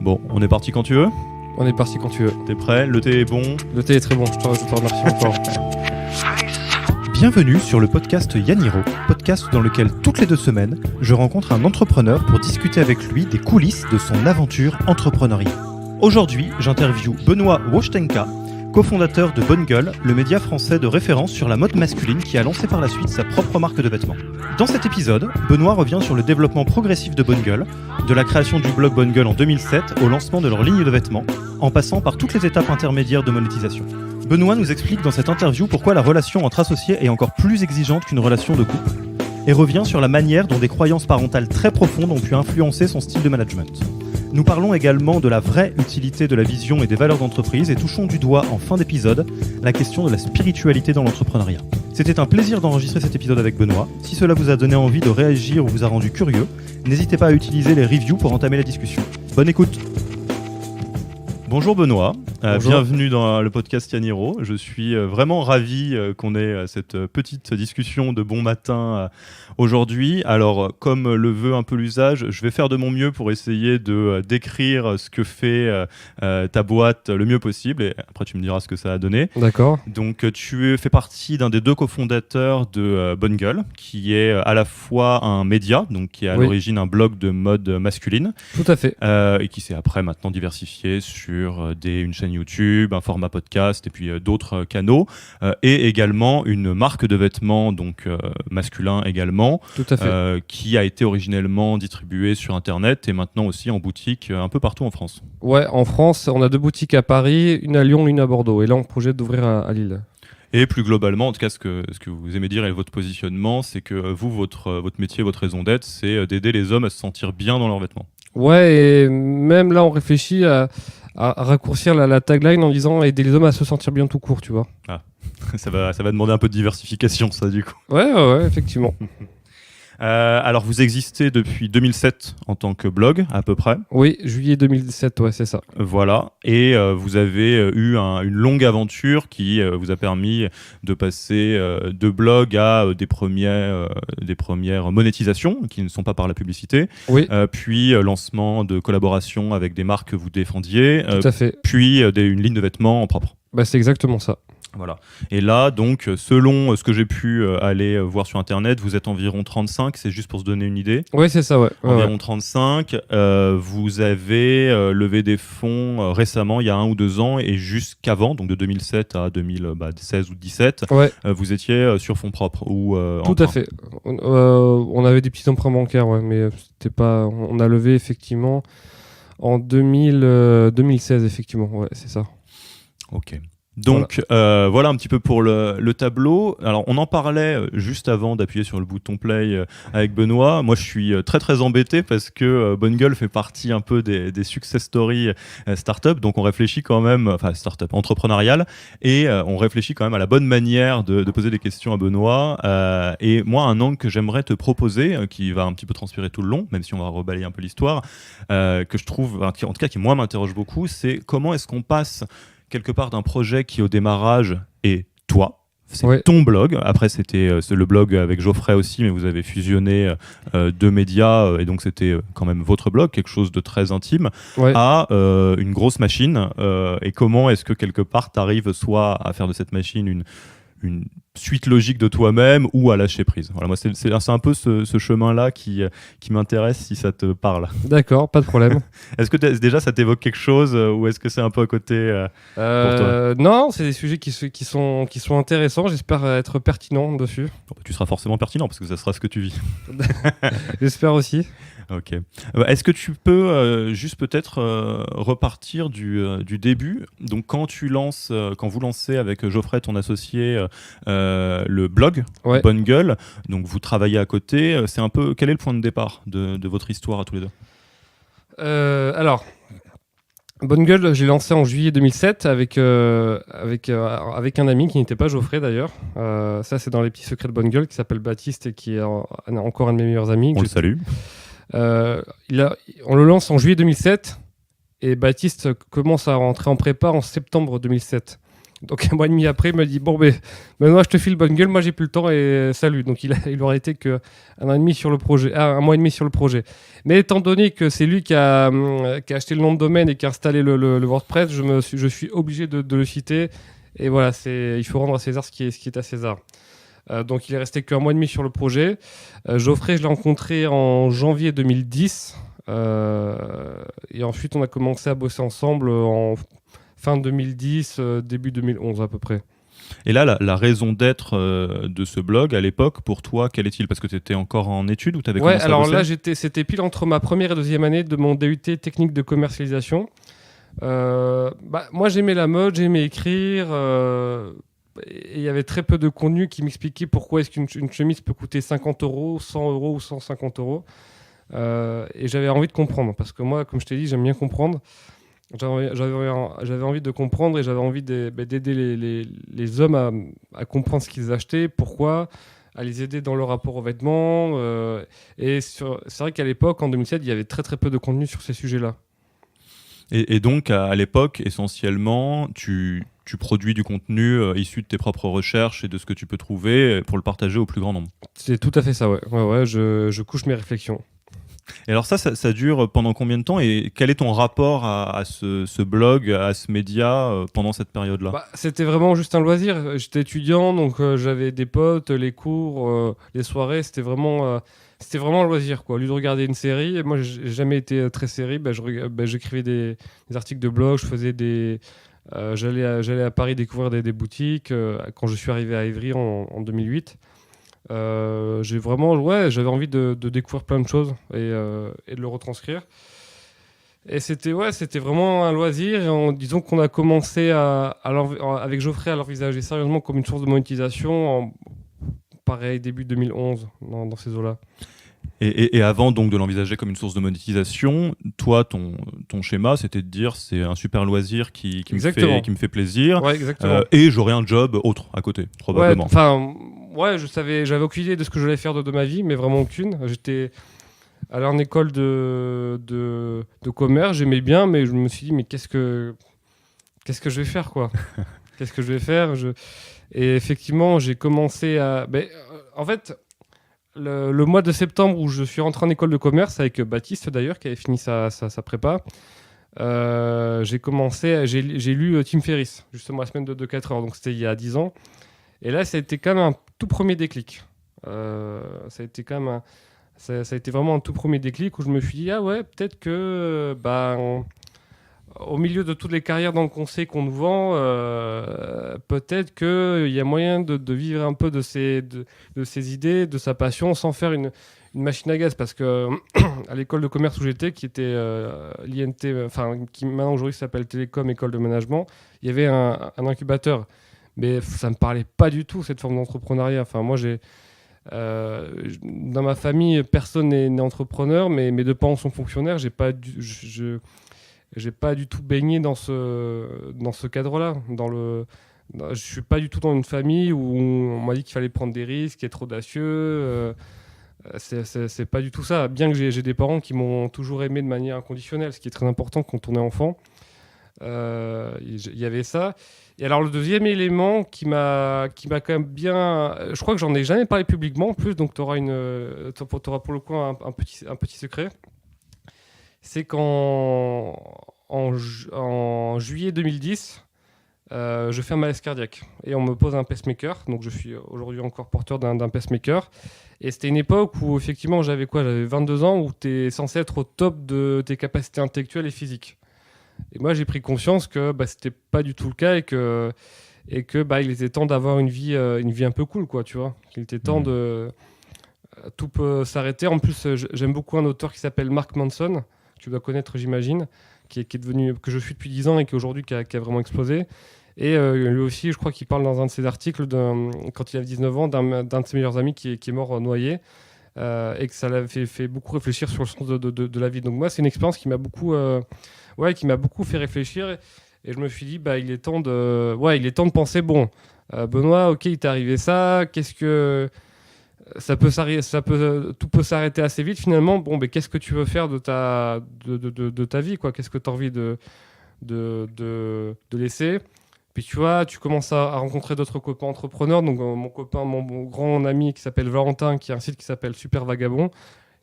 Bon, on est parti quand tu veux. On est parti quand tu veux. T'es prêt? Le thé est bon? Le thé est très bon, je te remercie encore. Bienvenue sur le podcast Yaniro, podcast dans lequel toutes les 2 semaines, je rencontre un entrepreneur pour discuter avec lui des coulisses de son aventure entrepreneuriale. Aujourd'hui, j'interviewe Benoît Wostenka, cofondateur de Bonne Gueule, le média français de référence sur la mode masculine qui a lancé par la suite sa propre marque de vêtements. Dans cet épisode, Benoît revient sur le développement progressif de Bonne Gueule, de la création du blog Bonne Gueule en 2007 au lancement de leur ligne de vêtements, en passant par toutes les étapes intermédiaires de monétisation. Benoît nous explique dans cette interview pourquoi la relation entre associés est encore plus exigeante qu'une relation de couple, et revient sur la manière dont des croyances parentales très profondes ont pu influencer son style de management. Nous parlons également de la vraie utilité de la vision et des valeurs d'entreprise et touchons du doigt en fin d'épisode la question de la spiritualité dans l'entrepreneuriat. C'était un plaisir d'enregistrer cet épisode avec Benoît. Si cela vous a donné envie de réagir ou vous a rendu curieux, n'hésitez pas à utiliser les reviews pour entamer la discussion. Bonne écoute. Bonjour Benoît, bienvenue dans le podcast Yaniro. Je suis vraiment ravi qu'on ait cette petite discussion de bon matin aujourd'hui. Alors, comme le veut un peu l'usage, je vais faire de mon mieux pour essayer de décrire ce que fait ta boîte le mieux possible. Et après, tu me diras ce que ça a donné. D'accord. Donc, tu fais partie d'un des 2 cofondateurs de Bonne Gueule, qui est à la fois un média, donc qui est à l'origine un blog de mode masculine. Tout à fait. Et qui s'est après maintenant diversifié sur une chaîne YouTube, un format podcast et puis d'autres canaux, et également une marque de vêtements donc masculin également. Tout à fait. Qui a été originellement distribuée sur internet et maintenant aussi en boutique un peu partout en France. Ouais, en France, on a 2 boutiques à Paris, une à Lyon, une à Bordeaux, et là on projette d'ouvrir à Lille. Et plus globalement, en tout cas, ce que vous aimez dire et votre positionnement, c'est que vous, votre métier, votre raison d'être, c'est d'aider les hommes à se sentir bien dans leurs vêtements. Ouais, et même là on réfléchit à raccourcir la tagline en disant aider les hommes à se sentir bien tout court, tu vois. Ah, ça va demander un peu de diversification, ça, du coup. Ouais, effectivement. Alors, vous existez depuis 2007 en tant que blog, à peu près. Oui, juillet 2017, ouais, c'est ça. Voilà, et vous avez eu une longue aventure qui vous a permis de passer de blog à des premières monétisations, qui ne sont pas par la publicité, puis lancement de collaborations avec des marques que vous défendiez, tout à fait. Puis une ligne de vêtements en propre. Bah, c'est exactement ça. Voilà. Et là, donc, selon ce que j'ai pu aller voir sur Internet, vous êtes environ 35, c'est juste pour se donner une idée. Oui, c'est ça, ouais. Environ 35. Vous avez levé des fonds récemment, il y a 1 ou 2 ans, et jusqu'avant, donc de 2007 à 2016 ou 2017, vous étiez sur fonds propres ou tout à fait. On avait des petits emprunts bancaires, ouais, mais c'était pas. On a levé effectivement en 2016, effectivement, ouais, c'est ça. Ok. Donc voilà un petit peu pour le tableau. Alors on en parlait juste avant d'appuyer sur le bouton play avec Benoît. Moi je suis très très embêté parce que Bonne Gueule fait partie un peu des success stories startup. Donc on réfléchit quand même, enfin startup entrepreneuriale, et on réfléchit quand même à la bonne manière de poser des questions à Benoît. Et moi un angle que j'aimerais te proposer, qui va un petit peu transpirer tout le long, même si on va rebalayer un peu l'histoire, que je trouve, en tout cas qui moi m'interroge beaucoup, c'est comment est-ce qu'on passe quelque part d'un projet qui au démarrage est toi, c'est ton blog. Après c'était le blog avec Geoffrey aussi, mais vous avez fusionné 2 médias et donc c'était quand même votre blog, quelque chose de très intime, à une grosse machine. Et comment est-ce que quelque part tu arrives soit à faire de cette machine une suite logique de toi-même ou à lâcher prise. Voilà, moi c'est un peu ce chemin-là qui m'intéresse, si ça te parle. D'accord, pas de problème. Est-ce que déjà ça t'évoque quelque chose ou est-ce que c'est un peu à côté pour toi? Non, c'est des sujets qui sont intéressants. J'espère être pertinent dessus. Tu seras forcément pertinent parce que ça sera ce que tu vis. J'espère aussi. Ok. Est-ce que tu peux juste peut-être repartir du début? Donc quand vous lancez avec Geoffrey, ton associé, le blog Bonne Gueule, donc vous travaillez à côté. C'est un peu quel est le point de départ de votre histoire à tous les 2? Alors, Bonne Gueule, j'ai lancé en juillet 2007 avec un ami qui n'était pas Geoffrey d'ailleurs. Ça, c'est dans les petits secrets de Bonne Gueule, qui s'appelle Baptiste et qui est encore un de mes meilleurs amis. On le salue. On le lance en juillet 2007 et Baptiste commence à rentrer en prépa en septembre 2007. Donc un mois et demi après, il me dit bon, Benoît, je te file bonne gueule, moi j'ai plus le temps et salut. Donc il aurait été que un an et demi sur le projet, un mois et demi sur le projet. Mais étant donné que c'est lui qui a acheté le nom de domaine et qui a installé le WordPress, je suis obligé de le citer. Et voilà, il faut rendre à César ce qui est à César. Donc il est resté qu'un mois et demi sur le projet. Geoffrey, je l'ai rencontré en janvier 2010. Et ensuite, on a commencé à bosser ensemble en fin 2010, début 2011 à peu près. Et là, la raison d'être de ce blog à l'époque, pour toi, quelle est-il? Parce que tu étais encore en études ou tu avais commencé à bosser? Alors là, c'était pile entre ma première et deuxième année de mon DUT technique de commercialisation. Moi, j'aimais la mode, j'aimais écrire. Et il y avait très peu de contenu qui m'expliquait pourquoi est-ce qu'une chemise peut coûter 50 €, 100 € ou 150 €. Et j'avais envie de comprendre. Parce que moi, comme je t'ai dit, j'aime bien comprendre. J'avais envie de comprendre et j'avais envie d'aider les hommes à comprendre ce qu'ils achetaient, pourquoi, à les aider dans leur rapport aux vêtements. C'est vrai qu'à l'époque, en 2007, il y avait très très peu de contenu sur ces sujets-là. Et donc, à l'époque, essentiellement, tu produis du contenu issu de tes propres recherches et de ce que tu peux trouver pour le partager au plus grand nombre. C'est tout à fait ça, ouais. Je couche mes réflexions. Et alors ça dure pendant combien de temps et quel est ton rapport à ce blog, à ce média pendant cette période-là? C'était vraiment juste un loisir. J'étais étudiant, donc j'avais des potes, les cours, les soirées, c'était vraiment un loisir, quoi. Au lieu de regarder une série, moi j'ai jamais été très série, j'écrivais des articles de blog, je faisais j'allais à Paris découvrir des boutiques. Quand je suis arrivé à Évry en 2008, j'avais envie de découvrir plein de choses et de le retranscrire. Et c'était vraiment un loisir. Et disons qu'on a commencé avec Geoffrey à l'envisager sérieusement comme une source de monétisation, pareil, début 2011, dans ces eaux-là. Et avant donc de l'envisager comme une source de monétisation, toi, ton schéma, c'était de dire c'est un super loisir qui me fait plaisir, ouais, exactement. Et j'aurai un job autre à côté, probablement. J'avais aucune idée de ce que j'allais faire de ma vie, mais vraiment aucune. J'étais allé en école de commerce, j'aimais bien, mais je me suis dit, mais qu'est-ce que je vais faire, quoi? Qu'est-ce que je vais faire? Et effectivement, j'ai commencé à... en fait... Le mois de septembre où je suis rentré en école de commerce avec Baptiste d'ailleurs qui avait fini sa prépa, j'ai lu Tim Ferriss justement la semaine de 4 heures, donc c'était il y a 10 ans. Et là ça a été quand même un tout premier déclic. Ça a été vraiment un tout premier déclic où je me suis dit ah ouais, peut-être que au milieu de toutes les carrières dans le conseil qu'on nous vend, peut-être qu'il y a moyen de vivre un peu de ses idées, de sa passion, sans faire une machine à gaz. Parce que à l'école de commerce où j'étais, qui était l'INT, qui maintenant aujourd'hui s'appelle Télécom École de Management, il y avait un incubateur. Mais ça ne me parlait pas du tout, cette forme d'entrepreneuriat. Enfin, moi, dans ma famille, personne n'est entrepreneur, mais mes deux parents sont fonctionnaires. J'ai pas du tout baigné dans ce cadre-là. Je suis pas du tout dans une famille où on m'a dit qu'il fallait prendre des risques, être audacieux. C'est pas du tout ça. Bien que j'ai des parents qui m'ont toujours aimé de manière inconditionnelle, ce qui est très important quand on est enfant. Il y avait ça. Et alors le deuxième élément qui m'a quand même bien... Je crois que j'en ai jamais parlé publiquement en plus, donc tu auras pour le coup un petit secret. C'est qu'en juillet 2010, je fais un malaise cardiaque et on me pose un pacemaker. Donc je suis aujourd'hui encore porteur d'un pacemaker. Et c'était une époque où effectivement j'avais 22 ans, où tu es censé être au top de tes capacités intellectuelles et physiques. Et moi j'ai pris conscience que c'était pas du tout le cas et que il était temps d'avoir une vie un peu cool, quoi, tu vois. Il était temps de... Tout peut s'arrêter. En plus, j'aime beaucoup un auteur qui s'appelle Mark Manson, que tu dois connaître, j'imagine, qui est devenu, que je suis depuis 10 ans et qui aujourd'hui qui a vraiment explosé. Et lui aussi, je crois qu'il parle dans un de ses articles, quand il avait 19 ans, d'un de ses meilleurs amis qui est mort noyé, et que ça l'avait fait beaucoup réfléchir sur le sens de la vie. Donc moi, c'est une expérience qui m'a beaucoup fait réfléchir. Et je me suis dit, il est temps de penser, Benoît, ok, il t'est arrivé ça, qu'est-ce que... tout peut s'arrêter assez vite finalement. Qu'est-ce que tu veux faire de ta vie, quoi? Qu'est-ce que tu as envie de laisser? Puis tu vois, tu commences à rencontrer d'autres copains entrepreneurs. Donc mon grand ami qui s'appelle Valentin, qui a un site qui s'appelle Super Vagabond,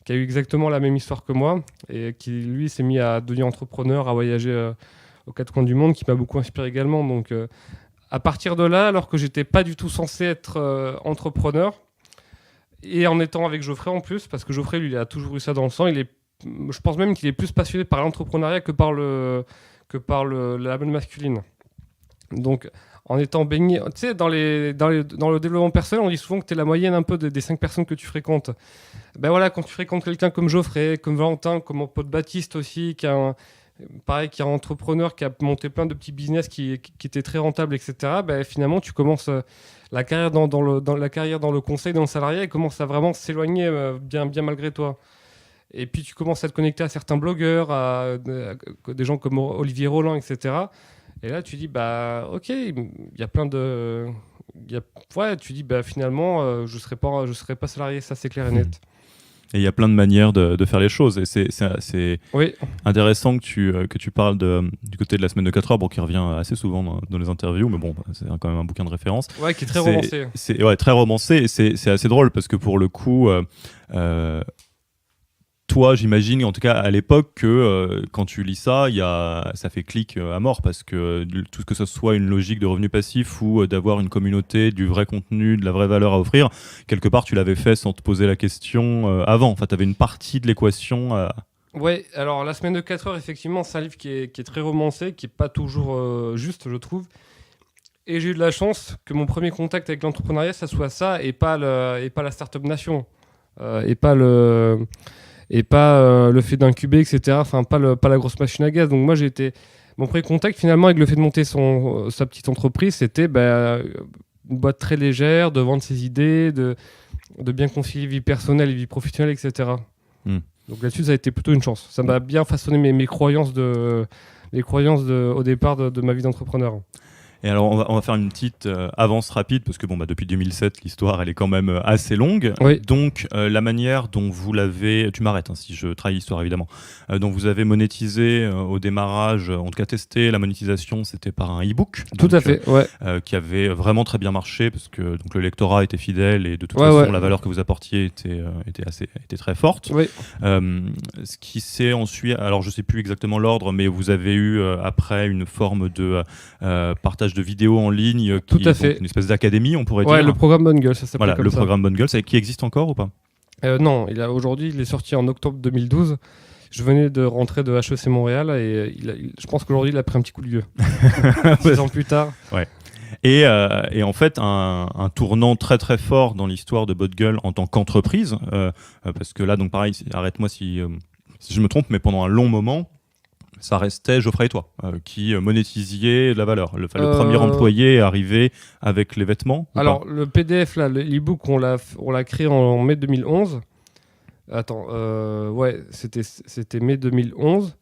qui a eu exactement la même histoire que moi et qui lui s'est mis à devenir entrepreneur, à voyager aux quatre coins du monde, qui m'a beaucoup inspiré également. Donc à partir de là, alors que j'étais pas du tout censé être entrepreneur, et en étant avec Geoffrey en plus, parce que Geoffrey lui il a toujours eu ça dans le sang, je pense même qu'il est plus passionné par l'entrepreneuriat que par la mode masculine. Donc, en étant baigné, tu sais, dans le développement personnel, on dit souvent que tu es la moyenne un peu des 5 personnes que tu fréquentes. Ben voilà, quand tu fréquentes quelqu'un comme Geoffrey, comme Valentin, comme mon pote Baptiste aussi, qui est un entrepreneur, qui a monté plein de petits business qui étaient très rentables, etc., ben finalement, tu commences la carrière dans le conseil, dans le salariat, et commence à vraiment s'éloigner bien malgré toi. Et puis, tu commences à te connecter à certains blogueurs, à des gens comme Olivier Roland, etc., et là, tu dis, bah, ok, il y a plein de. Ouais, tu dis, bah, finalement, je serai pas salarié, ça c'est clair et net. Et il y a plein de manières de faire les choses. Et c'est Oui. intéressant que tu parles du côté de la semaine de 4 heures, bon, qui revient assez souvent dans les interviews, mais bon, c'est quand même un bouquin de référence. Ouais, qui est très romancé. Ouais, très romancé, et c'est assez drôle parce que pour le coup. Toi, j'imagine, en tout cas à l'époque, que quand tu lis ça, ça fait clic à mort parce que tout ce que ce soit une logique de revenu passif ou d'avoir une communauté, du vrai contenu, de la vraie valeur à offrir, quelque part tu l'avais fait sans te poser la question avant. Enfin, tu avais une partie de l'équation. Ouais, alors la semaine de 4 heures, effectivement, c'est un livre qui est très romancé, qui n'est pas toujours juste, je trouve. Et j'ai eu de la chance que mon premier contact avec l'entrepreneuriat, ça soit ça et pas la Startup Nation. Et pas le fait d'incuber, etc. Enfin, pas la grosse machine à gaz. Donc moi, mon premier contact finalement avec le fait de monter sa petite entreprise, c'était une boîte très légère, de vendre ses idées, de bien concilier vie personnelle et vie professionnelle, etc. Donc là-dessus, ça a été plutôt une chance. Ça m'a bien façonné mes croyances au départ de ma vie d'entrepreneur. Et alors, on va faire une petite avance rapide, parce que depuis 2007, l'histoire, elle est quand même assez longue. Oui. Donc, la manière dont vous l'avez... Tu m'arrêtes si je trahis l'histoire, évidemment. dont vous avez monétisé au démarrage, en tout cas testé la monétisation, c'était par un e-book. Tout à fait, ouais. Qui avait vraiment très bien marché, parce que donc, le lectorat était fidèle, et de toute façon, la valeur que vous apportiez était très forte. Oui. Ce qui s'est ensuite... Alors, je ne sais plus exactement l'ordre, mais vous avez eu après une forme de partage de vidéos en ligne, Tout à fait. Donc, une espèce d'académie, on pourrait dire. Ouais, le programme Bonne Gueule, ça s'appelle comme ça. Le programme Bonne Gueule, qui existe encore ou pas ? Non, aujourd'hui, il est sorti en octobre 2012. Je venais de rentrer de HEC Montréal et je pense qu'aujourd'hui, il a pris un petit coup de vieux. 6 ans plus tard. Ouais. Et en fait, un tournant très très fort dans l'histoire de Bonne Gueule en tant qu'entreprise, parce que là, donc pareil, arrête-moi si je me trompe, mais pendant un long moment, ça restait Geoffrey et toi qui monétisiez la valeur. Le premier employé est arrivé avec les vêtements. Alors, le PDF, là, l'e-book, on l'a créé en mai 2011. Attends, ouais, c'était mai 2011.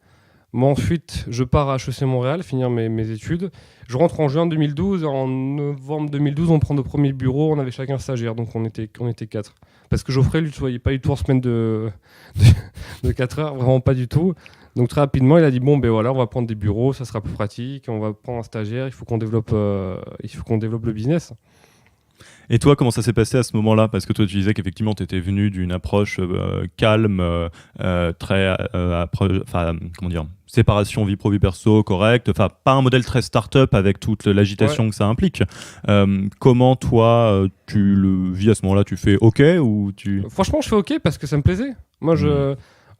Moi, ensuite, je pars à HEC Montréal, finir mes études. Je rentre en juin 2012. En novembre 2012, on prend nos premiers bureaux. On avait chacun stagiaire, donc on était 4. Parce que Geoffrey, lui, il n'y pas du tout en semaine de 4 heures, vraiment pas du tout. Donc très rapidement, il a dit bon, ben voilà, on va prendre des bureaux, ça sera plus pratique. On va prendre un stagiaire. Il faut qu'on développe le business. Et toi, comment ça s'est passé à ce moment-là ? Parce que toi, tu disais qu'effectivement, tu étais venu d'une approche calme, très, comment dire, séparation vie pro vie perso correcte, enfin pas un modèle très start-up avec toute l'agitation que ça implique. Comment toi, tu le vis à ce moment-là ? Tu fais OK ou tu... Franchement, je fais OK parce que ça me plaisait. Moi,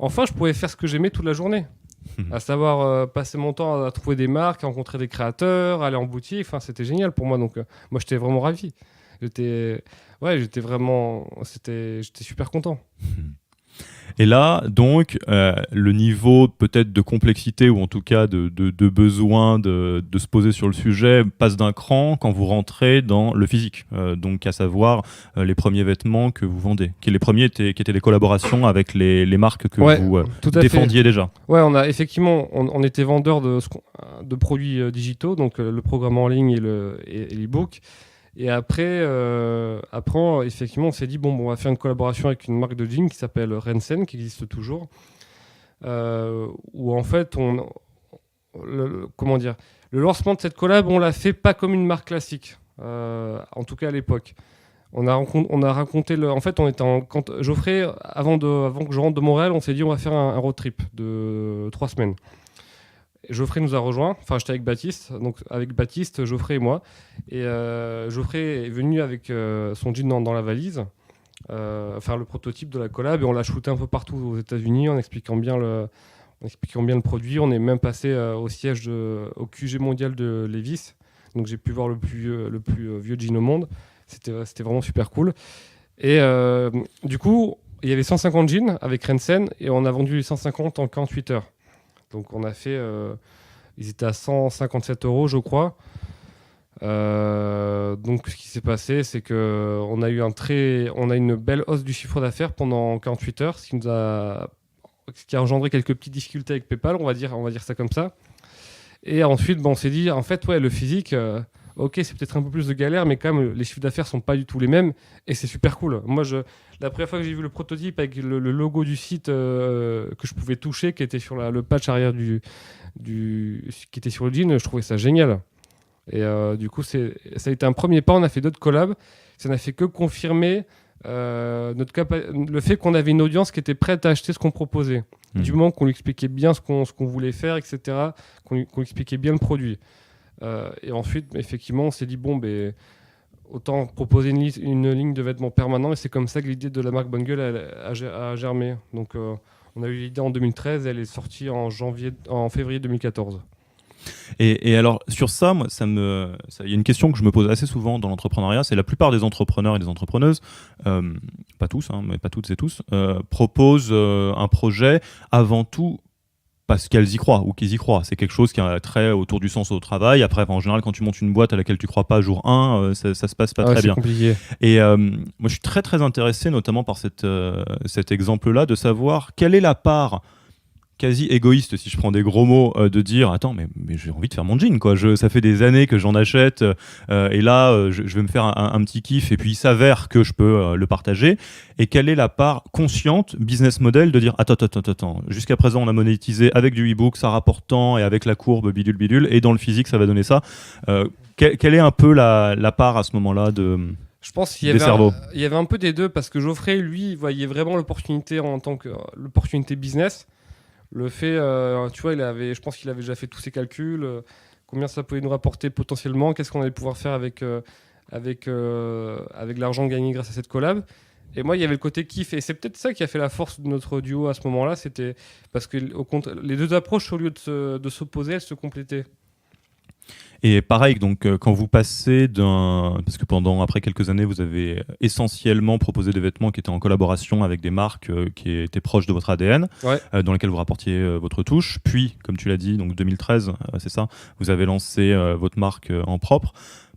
Enfin, je pouvais faire ce que j'aimais toute la journée, à savoir passer mon temps à trouver des marques, à rencontrer des créateurs, aller en boutique. Enfin, c'était génial pour moi. Donc, moi, j'étais vraiment ravi. J'étais super content. Et là, donc, le niveau peut-être de complexité ou en tout cas de besoin de se poser sur le sujet passe d'un cran quand vous rentrez dans le physique. Donc, à savoir les premiers vêtements que vous vendez. Les premiers qui étaient des collaborations avec les marques que vous défendiez déjà. Ouais, on était vendeurs de produits digitaux, donc le programme en ligne et l'e-book. Et après, effectivement, on s'est dit, on va faire une collaboration avec une marque de jeans qui s'appelle Rensen, qui existe toujours, où en fait, comment dire, le lancement de cette collab, on l'a fait pas comme une marque classique, en tout cas à l'époque. On a raconté en fait, quand Geoffrey, avant que je rentre de Montréal, on s'est dit on va faire un road trip de 3 semaines. Geoffrey nous a rejoints, enfin j'étais avec Baptiste, donc avec Baptiste, Geoffrey et moi. Et Geoffrey est venu avec son jean dans la valise, faire le prototype de la collab, et on l'a shooté un peu partout aux États-Unis en expliquant bien le produit. On est même passé au siège au QG mondial de Levi's, donc j'ai pu voir le plus vieux jean au monde. C'était vraiment super cool. Et du coup, il y avait 150 jeans avec Rensen, et on a vendu les 150 en 48 heures. Donc on a fait, ils étaient à 157 €, je crois. Donc ce qui s'est passé, c'est que on a une belle hausse du chiffre d'affaires pendant 48 heures, ce qui a engendré quelques petites difficultés avec PayPal, on va dire ça comme ça. Et ensuite, on s'est dit, en fait, ouais, le physique, ok, c'est peut-être un peu plus de galère, mais quand même, les chiffres d'affaires sont pas du tout les mêmes, et c'est super cool. Moi, la première fois que j'ai vu le prototype avec le logo du site que je pouvais toucher, qui était sur le patch arrière qui était sur le jean, je trouvais ça génial. Et du coup, ça a été un premier pas. On a fait d'autres collabs. Ça n'a fait que confirmer le fait qu'on avait une audience qui était prête à acheter ce qu'on proposait. Du moment qu'on lui expliquait bien ce qu'on voulait faire, etc., qu'on lui expliquait bien le produit. Et ensuite, effectivement, on s'est dit, autant proposer une ligne de vêtements permanents, et c'est comme ça que l'idée de la marque Bungle a germé. Donc, on a eu l'idée en 2013, et elle est sortie en février 2014. Et alors, sur ça, moi, il y a une question que je me pose assez souvent dans l'entrepreneuriat, c'est la plupart des entrepreneurs et des entrepreneuses, pas tous, mais pas toutes et tous, proposent un projet avant tout parce qu'elles y croient ou qu'ils y croient. C'est quelque chose qui a trait autour du sens au travail. Après, en général, quand tu montes une boîte à laquelle tu crois pas jour 1, ça se passe pas très bien. Compliqué. Et moi, je suis très très intéressé, notamment par cet exemple-là, de savoir quelle est la part quasi égoïste, si je prends des gros mots, de dire attends, mais j'ai envie de faire mon jean, quoi. Ça fait des années que j'en achète, et là je vais me faire un petit kiff, et puis il s'avère que je peux le partager. Et quelle est la part consciente business model de dire attends, jusqu'à présent on a monétisé avec du e-book, ça rapporte tant, et avec la courbe bidule, et dans le physique ça va donner ça. Quelle est un peu la part à ce moment-là de... Je pense qu'il y avait un peu des deux, parce que Geoffrey, lui, il voyait vraiment l'opportunité en tant que l'opportunité business. Le fait, tu vois, je pense qu'il avait déjà fait tous ses calculs, combien ça pouvait nous rapporter potentiellement, qu'est-ce qu'on allait pouvoir faire avec l'argent gagné grâce à cette collab. Et moi, il y avait le côté kiff, et c'est peut-être ça qui a fait la force de notre duo à ce moment-là, c'était parce que les deux approches, au lieu de s'opposer, elles se complétaient. Et pareil, donc quand vous passez parce que après quelques années, vous avez essentiellement proposé des vêtements qui étaient en collaboration avec des marques qui étaient proches de votre ADN, ouais. Dans lesquelles vous rapportiez votre touche. Puis, comme tu l'as dit, donc 2013, c'est ça, vous avez lancé votre marque en propre.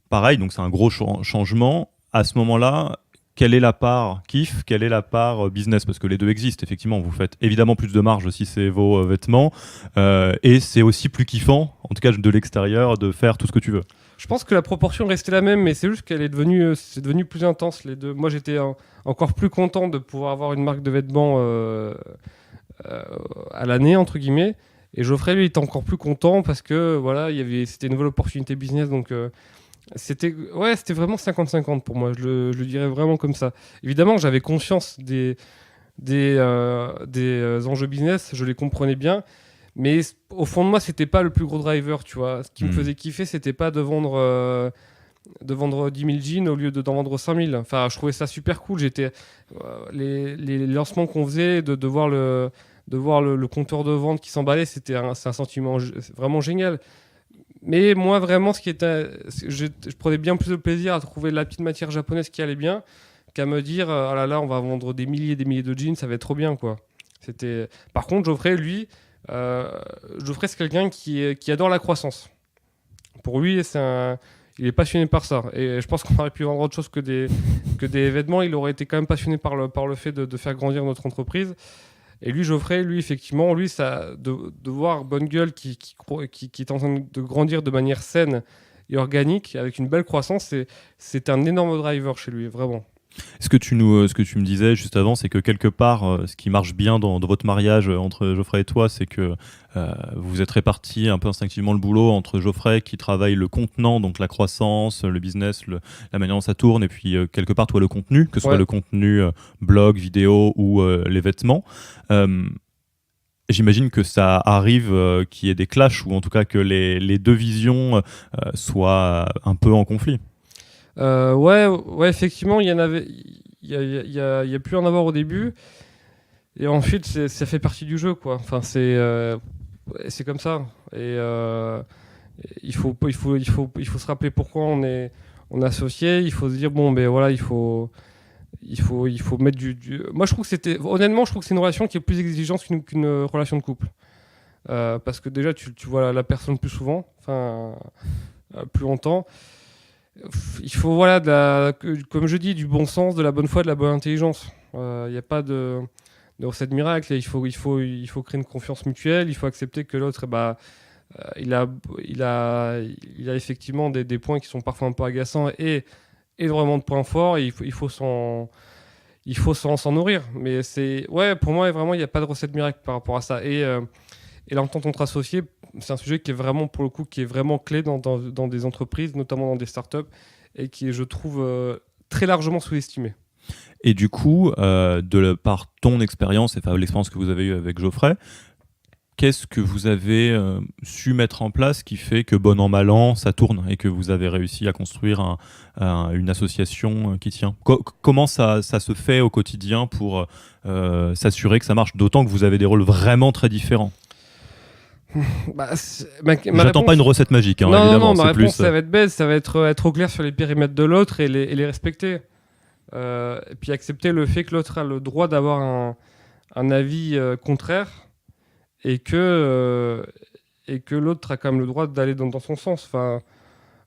Pareil, donc c'est un gros changement. À ce moment-là, quelle est la part kiff, quelle est la part business? Parce que les deux existent, effectivement. Vous faites évidemment plus de marge si c'est vos vêtements. Et c'est aussi plus kiffant, en tout cas de l'extérieur, de faire tout ce que tu veux. Je pense que la proportion restait la même, mais c'est juste qu'elle c'est devenu plus intense, les deux. Moi, j'étais encore plus content de pouvoir avoir une marque de vêtements à l'année, entre guillemets. Et Geoffrey, lui, était encore plus content parce que voilà, c'était une nouvelle opportunité business. Donc, c'était vraiment 50-50 pour moi. Je le dirais vraiment comme ça. Évidemment, j'avais conscience des enjeux business, je les comprenais bien. Mais au fond de moi, c'était pas le plus gros driver, tu vois. Ce qui me faisait kiffer, c'était pas de vendre 10 000 jeans au lieu d'en vendre 5 000. Enfin, je trouvais ça super cool. Les lancements qu'on faisait, de voir le compteur de vente qui s'emballait, c'est un sentiment vraiment génial. Mais moi, vraiment, je prenais bien plus de plaisir à trouver la petite matière japonaise qui allait bien qu'à me dire ah là là, on va vendre des milliers et des milliers de jeans, ça va être trop bien, quoi. Par contre, Geoffrey, lui, Geoffrey, c'est quelqu'un qui adore la croissance. Pour lui, il est passionné par ça. Et je pense qu'on aurait pu vendre autre chose que des vêtements. Il aurait été quand même passionné par le fait de faire grandir notre entreprise. Et lui, Geoffrey, effectivement, de voir Bungle qui est en train de grandir de manière saine et organique, avec une belle croissance, c'est un énorme driver chez lui, vraiment. Ce que tu me disais juste avant, c'est que quelque part, ce qui marche bien dans votre mariage entre Geoffrey et toi, c'est que vous vous êtes répartis un peu instinctivement le boulot entre Geoffrey qui travaille le contenant, donc la croissance, le business, la manière dont ça tourne, et puis quelque part toi le contenu, que ce soit le contenu blog, vidéo ou les vêtements. J'imagine que ça arrive qu'il y ait des clashs, ou en tout cas que les deux visions soient un peu en conflit. Ouais, effectivement, il y en avait, il y a pu en avoir au début, et ensuite ça fait partie du jeu, quoi. Enfin, c'est comme ça, et il faut se rappeler pourquoi on est associé. Il faut se dire bon, ben voilà, il faut mettre Moi, je trouve que honnêtement, je trouve que c'est une relation qui est plus exigeante qu'une relation de couple, parce que déjà tu vois la personne plus souvent, enfin plus longtemps. Il faut, voilà, comme je dis, du bon sens, de la bonne foi, de la bonne intelligence. Il n'y a pas de recette miracle. Il faut créer une confiance mutuelle. Il faut accepter que l'autre, il a effectivement des points qui sont parfois un peu agaçants et énormément de points forts. Et il faut s'en nourrir. Mais pour moi, vraiment, il n'y a pas de recette miracle par rapport à ça. Et l'entente entre associés, c'est un sujet qui est vraiment, pour le coup, qui est vraiment clé dans des entreprises, notamment dans des startups, et qui est, je trouve, très largement sous-estimé. Et du coup, par ton expérience et l'expérience que vous avez eue avec Geoffrey, qu'est-ce que vous avez su mettre en place qui fait que bon an mal an, ça tourne et que vous avez réussi à construire une association qui tient? Comment ça se fait au quotidien pour s'assurer que ça marche, d'autant que vous avez des rôles vraiment très différents? J'attends pas une recette magique, hein, évidemment. Ma réponse, ça va être bête, ça va être au clair sur les périmètres de l'autre et les respecter. Et puis accepter le fait que l'autre a le droit d'avoir un avis contraire et que l'autre a quand même le droit d'aller dans son sens. Enfin,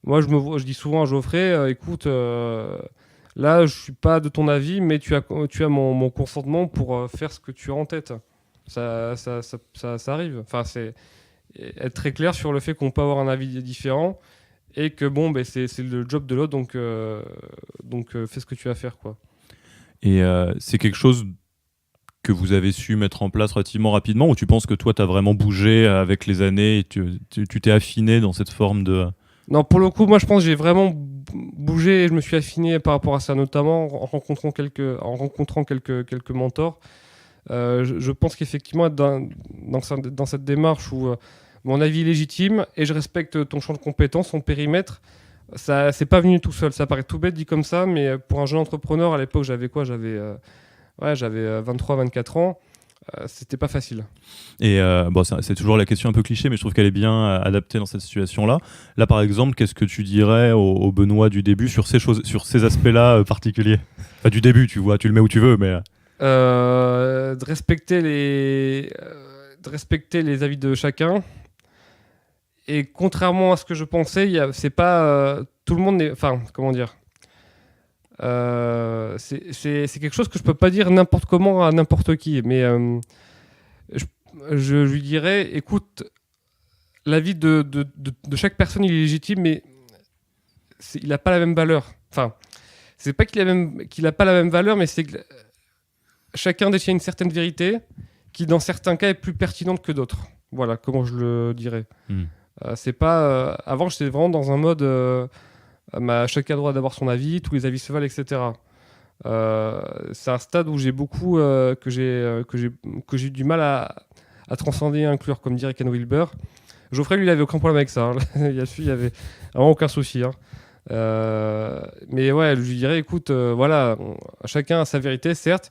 moi, je dis souvent à Geoffrey, écoute, là, je suis pas de ton avis, mais tu as mon consentement pour faire ce que tu as en tête. Ça arrive. Enfin, c'est être très clair sur le fait qu'on peut avoir un avis différent et que bon, c'est le job de l'autre, donc fais ce que tu as à faire, quoi. Et c'est quelque chose que vous avez su mettre en place relativement rapidement, ou tu penses que toi, tu as vraiment bougé avec les années et tu t'es affiné dans cette forme de... Non, pour le coup, moi, je pense que j'ai vraiment bougé et je me suis affiné par rapport à ça, notamment en rencontrant quelques mentors. Je pense qu'effectivement, être dans cette démarche où mon avis est légitime et je respecte ton champ de compétences, ton périmètre, ça c'est pas venu tout seul. Ça paraît tout bête dit comme ça, mais pour un jeune entrepreneur, à l'époque, j'avais 23-24 ans. C'était pas facile. Et c'est toujours la question un peu cliché, mais je trouve qu'elle est bien adaptée dans cette situation-là. Là, par exemple, qu'est-ce que tu dirais au Benoît du début sur ces aspects-là particuliers? Enfin, du début, tu vois, tu le mets où tu veux, mais... de respecter les avis de chacun. Et contrairement à ce que je pensais, c'est pas tout le monde n'est... Enfin, comment dire, c'est quelque chose que je peux pas dire n'importe comment à n'importe qui, mais je lui dirais, écoute, l'avis de chaque personne il est légitime, mais il n'a pas la même valeur. Enfin, c'est pas qu'il n'a pas la même valeur, mais c'est que chacun détient une certaine vérité qui, dans certains cas, est plus pertinente que d'autres. Voilà comment je le dirais. C'est pas... avant, j'étais vraiment dans un mode... chacun a le droit d'avoir son avis, tous les avis se valent, etc. C'est un stade où j'ai beaucoup... que j'ai eu du mal à transcender et à inclure, comme dirait Ken Wilber. Geoffrey, lui, il avait aucun problème avec ça. Hein. Il y avait vraiment aucun souci. Hein. Mais ouais, je lui dirais, écoute, voilà, chacun a sa vérité, certes,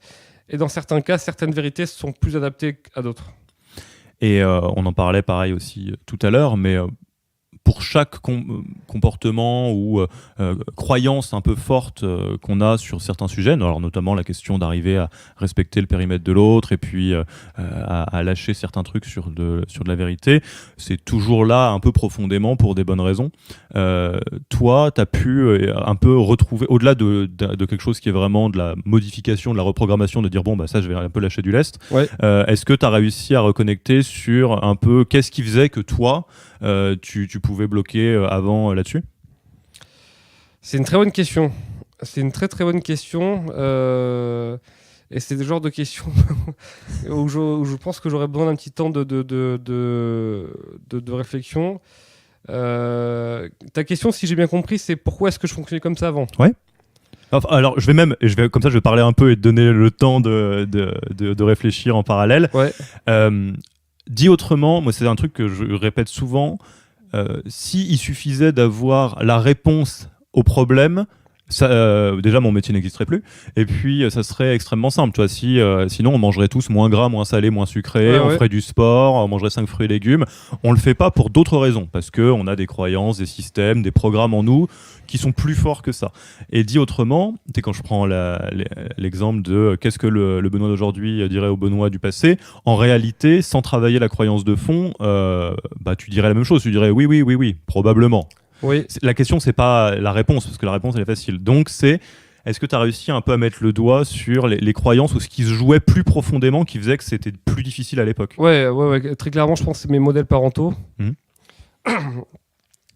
et dans certains cas, certaines vérités sont plus adaptées à d'autres. Et on en parlait pareil aussi tout à l'heure, mais pour chaque comportement ou croyance un peu forte qu'on a sur certains sujets, alors notamment la question d'arriver à respecter le périmètre de l'autre et puis à lâcher certains trucs sur de la vérité, c'est toujours là un peu profondément pour des bonnes raisons. Toi, tu as pu un peu retrouver, au-delà de quelque chose qui est vraiment de la modification, de la reprogrammation, de dire bon, ça je vais un peu lâcher du lest. Ouais. Est-ce que tu as réussi à reconnecter sur un peu qu'est-ce qui faisait que toi, tu pouvais bloquer avant là-dessus? C'est une très bonne question. C'est une très très bonne question. Et c'est le genre de question où je pense que j'aurais besoin d'un petit temps de réflexion. Ta question, si j'ai bien compris, c'est pourquoi est-ce que je fonctionnais comme ça avant ? Enfin, alors, comme ça, je vais parler un peu et te donner le temps de réfléchir en parallèle. Ouais. Dit autrement, moi, c'est un truc que je répète souvent. S'il suffisait d'avoir la réponse au problème, déjà mon métier n'existerait plus, et puis ça serait extrêmement simple, tu vois. Sinon on mangerait tous moins gras, moins salé, moins sucré, on ferait du sport, on mangerait 5 fruits et légumes. On le fait pas pour d'autres raisons, parce qu'on a des croyances, des systèmes, des programmes en nous qui sont plus forts que ça. Et dit autrement, quand je prends l'exemple de qu'est-ce que le Benoît d'aujourd'hui dirait au Benoît du passé, en réalité, sans travailler la croyance de fond, tu dirais la même chose, tu dirais oui, probablement. Oui. La question, c'est pas la réponse, parce que la réponse, elle est facile. Donc, est-ce que tu as réussi un peu à mettre le doigt sur les croyances ou ce qui se jouait plus profondément, qui faisait que c'était plus difficile à l'époque ? Ouais, très clairement, je pense que c'est mes modèles parentaux.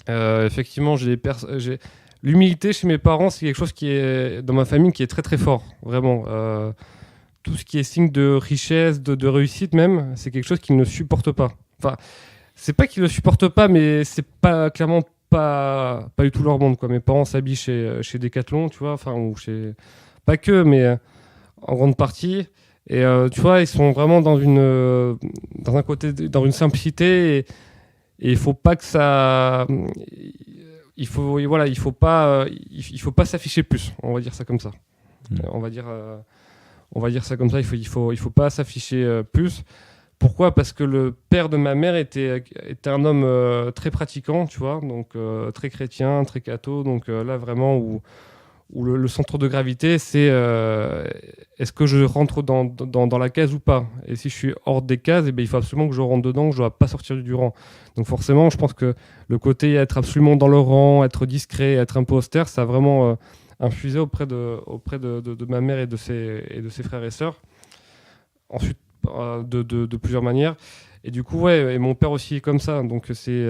Effectivement, l'humilité chez mes parents, c'est quelque chose qui est, dans ma famille, qui est très très fort, vraiment. Tout ce qui est signe de richesse, de réussite même, c'est quelque chose qu'ils ne supportent pas. Enfin, c'est pas qu'ils ne le supportent pas, mais c'est pas clairement pas du tout leur monde, quoi. Mes parents s'habillent chez Decathlon, tu vois, enfin, ou chez... Pas que, mais en grande partie. Et tu vois, ils sont vraiment dans une simplicité, et il faut pas que ça... Il faut pas s'afficher plus, on va dire ça comme ça. On va dire ça comme ça, il faut pas s'afficher plus. Pourquoi ? Parce que le père de ma mère était un homme très pratiquant, tu vois, donc très chrétien, très catho. Donc là, vraiment, où le centre de gravité, c'est est-ce que je rentre dans la case ou pas ? Et si je suis hors des cases, il faut absolument que je rentre dedans, que je ne dois pas sortir du rang. Donc forcément, je pense que le côté être absolument dans le rang, être discret, être un peu austère, ça a vraiment infusé auprès de ma mère et de ses frères et sœurs. Ensuite, de plusieurs manières, et du coup et mon père aussi est comme ça, donc c'est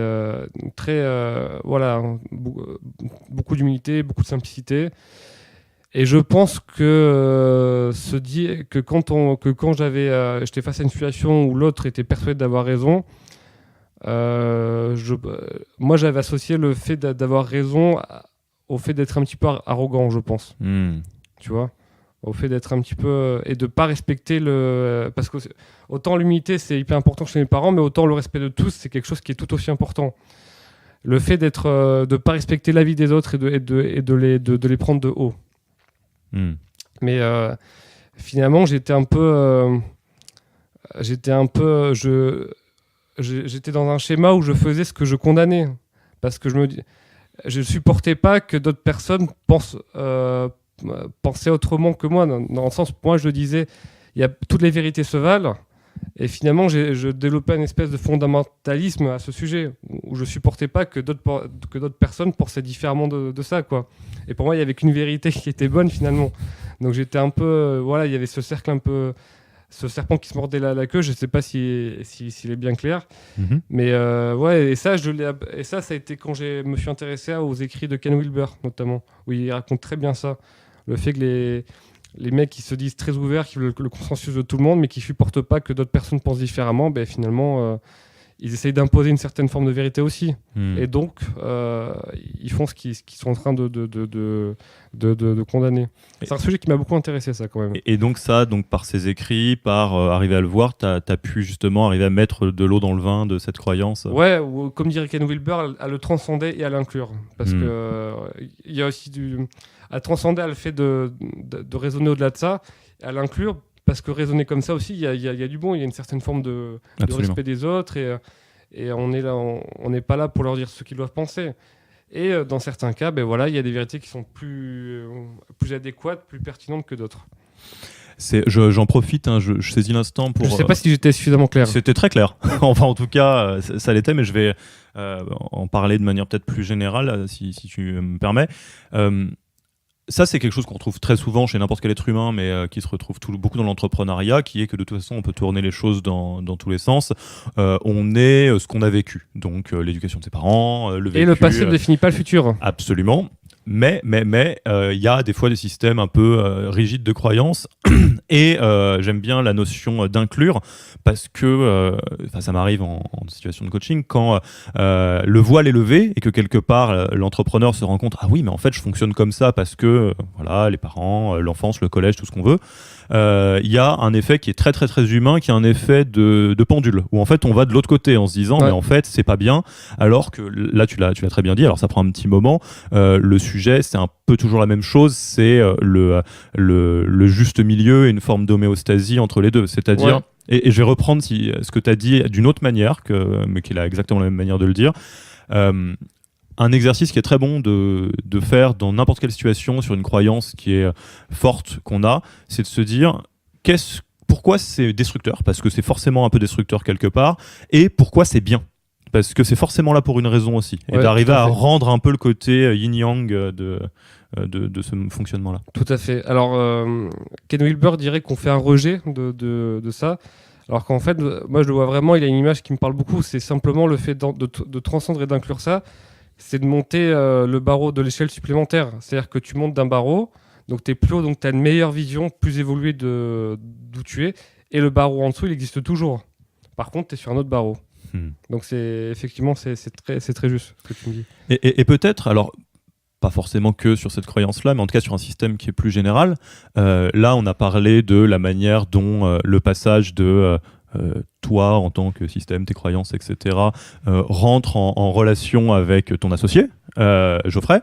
beaucoup d'humilité, beaucoup de simplicité, et je pense que quand j'étais face à une situation où l'autre était persuadé d'avoir raison, moi j'avais associé le fait d'avoir raison au fait d'être un petit peu arrogant, je pense. Tu vois, au fait d'être un petit peu et de pas respecter parce que autant l'humilité c'est hyper important chez mes parents, mais autant le respect de tous c'est quelque chose qui est tout aussi important. Le fait de pas respecter l'avis des autres et de les prendre de haut. Mais finalement j'étais dans un schéma où je faisais ce que je condamnais, parce que je supportais pas que d'autres personnes penser autrement que moi, dans le sens où moi je disais toutes les vérités se valent, et finalement je développais une espèce de fondamentalisme à ce sujet où je supportais pas que d'autres personnes pensaient différemment de ça, quoi. Et pour moi il y avait qu'une vérité qui était bonne finalement, donc j'étais un peu il y avait ce cercle un peu, ce serpent qui se mordait la queue, je sais pas s'il est bien clair. Mais et ça a été quand je me suis intéressé aux écrits de Ken Wilber notamment, où il raconte très bien ça. Le fait que les mecs qui se disent très ouverts, qui veulent le consensus de tout le monde, mais qui ne supportent pas que d'autres personnes pensent différemment, finalement, ils essayent d'imposer une certaine forme de vérité aussi. Et donc, ils font ce qu'ils sont en train de condamner. C'est un sujet qui m'a beaucoup intéressé, ça, quand même. Et donc ça, par ces écrits, par arriver à le voir, tu as pu justement arriver à mettre de l'eau dans le vin de cette croyance. Ouais, ou comme dirait Ken Wilber, à le transcender et à l'inclure. Parce que il y a aussi à transcender, à le fait de raisonner au-delà de ça, à l'inclure, parce que raisonner comme ça aussi, il y a du bon, il y a une certaine forme de respect des autres, et on n'est pas là pour leur dire ce qu'ils doivent penser. Et dans certains cas, il y a des vérités qui sont plus adéquates, plus pertinentes que d'autres. J'en profite, je saisis l'instant pour... Je ne sais pas si j'étais suffisamment clair. C'était très clair. Enfin, en tout cas, ça l'était, mais je vais en parler de manière peut-être plus générale, si tu me permets. Ça, c'est quelque chose qu'on retrouve très souvent chez n'importe quel être humain, mais qui se retrouve beaucoup dans l'entrepreneuriat, qui est que de toute façon, on peut tourner les choses dans tous les sens. On est ce qu'on a vécu. Donc, l'éducation de ses parents, le vécu... Et le passé ne définit pas le futur. Absolument. Mais, il y a des fois des systèmes un peu rigides de croyances et j'aime bien la notion d'inclure parce que ça m'arrive en situation de coaching quand le voile est levé et que quelque part l'entrepreneur se rend compte ah oui mais en fait je fonctionne comme ça parce que voilà les parents, l'enfance, le collège, tout ce qu'on veut. Il y a un effet qui est très très très humain, qui est un effet de pendule où en fait on va de l'autre côté en se disant mais en fait c'est pas bien, alors que là tu l'as très bien dit, alors ça prend un petit moment, le sujet c'est un peu toujours la même chose, c'est le juste milieu et une forme d'homéostasie entre les deux, c'est-à-dire et je vais reprendre ce que tu as dit d'une autre manière mais qui est exactement la même manière de le dire. Un exercice qui est très bon de faire dans n'importe quelle situation sur une croyance qui est forte qu'on a, c'est de se dire pourquoi c'est destructeur, parce que c'est forcément un peu destructeur quelque part, et pourquoi c'est bien, parce que c'est forcément là pour une raison aussi, et d'arriver à rendre un peu le côté yin-yang de ce fonctionnement-là. Tout à fait. Alors, Ken Wilber dirait qu'on fait un rejet de ça. Alors qu'en fait, moi je le vois vraiment, il a une image qui me parle beaucoup, c'est simplement le fait de transcendre et d'inclure ça, c'est de monter le barreau de l'échelle supplémentaire. C'est-à-dire que tu montes d'un barreau, donc tu es plus haut, donc tu as une meilleure vision, plus évoluée d'où tu es, et le barreau en dessous, il existe toujours. Par contre, tu es sur un autre barreau. Donc effectivement, c'est très juste ce que tu me dis. Et peut-être, alors pas forcément que sur cette croyance-là, mais en tout cas sur un système qui est plus général. Là, on a parlé de la manière dont le passage de toi, en tant que système, tes croyances, etc., rentre en relation avec ton associé, Geoffrey.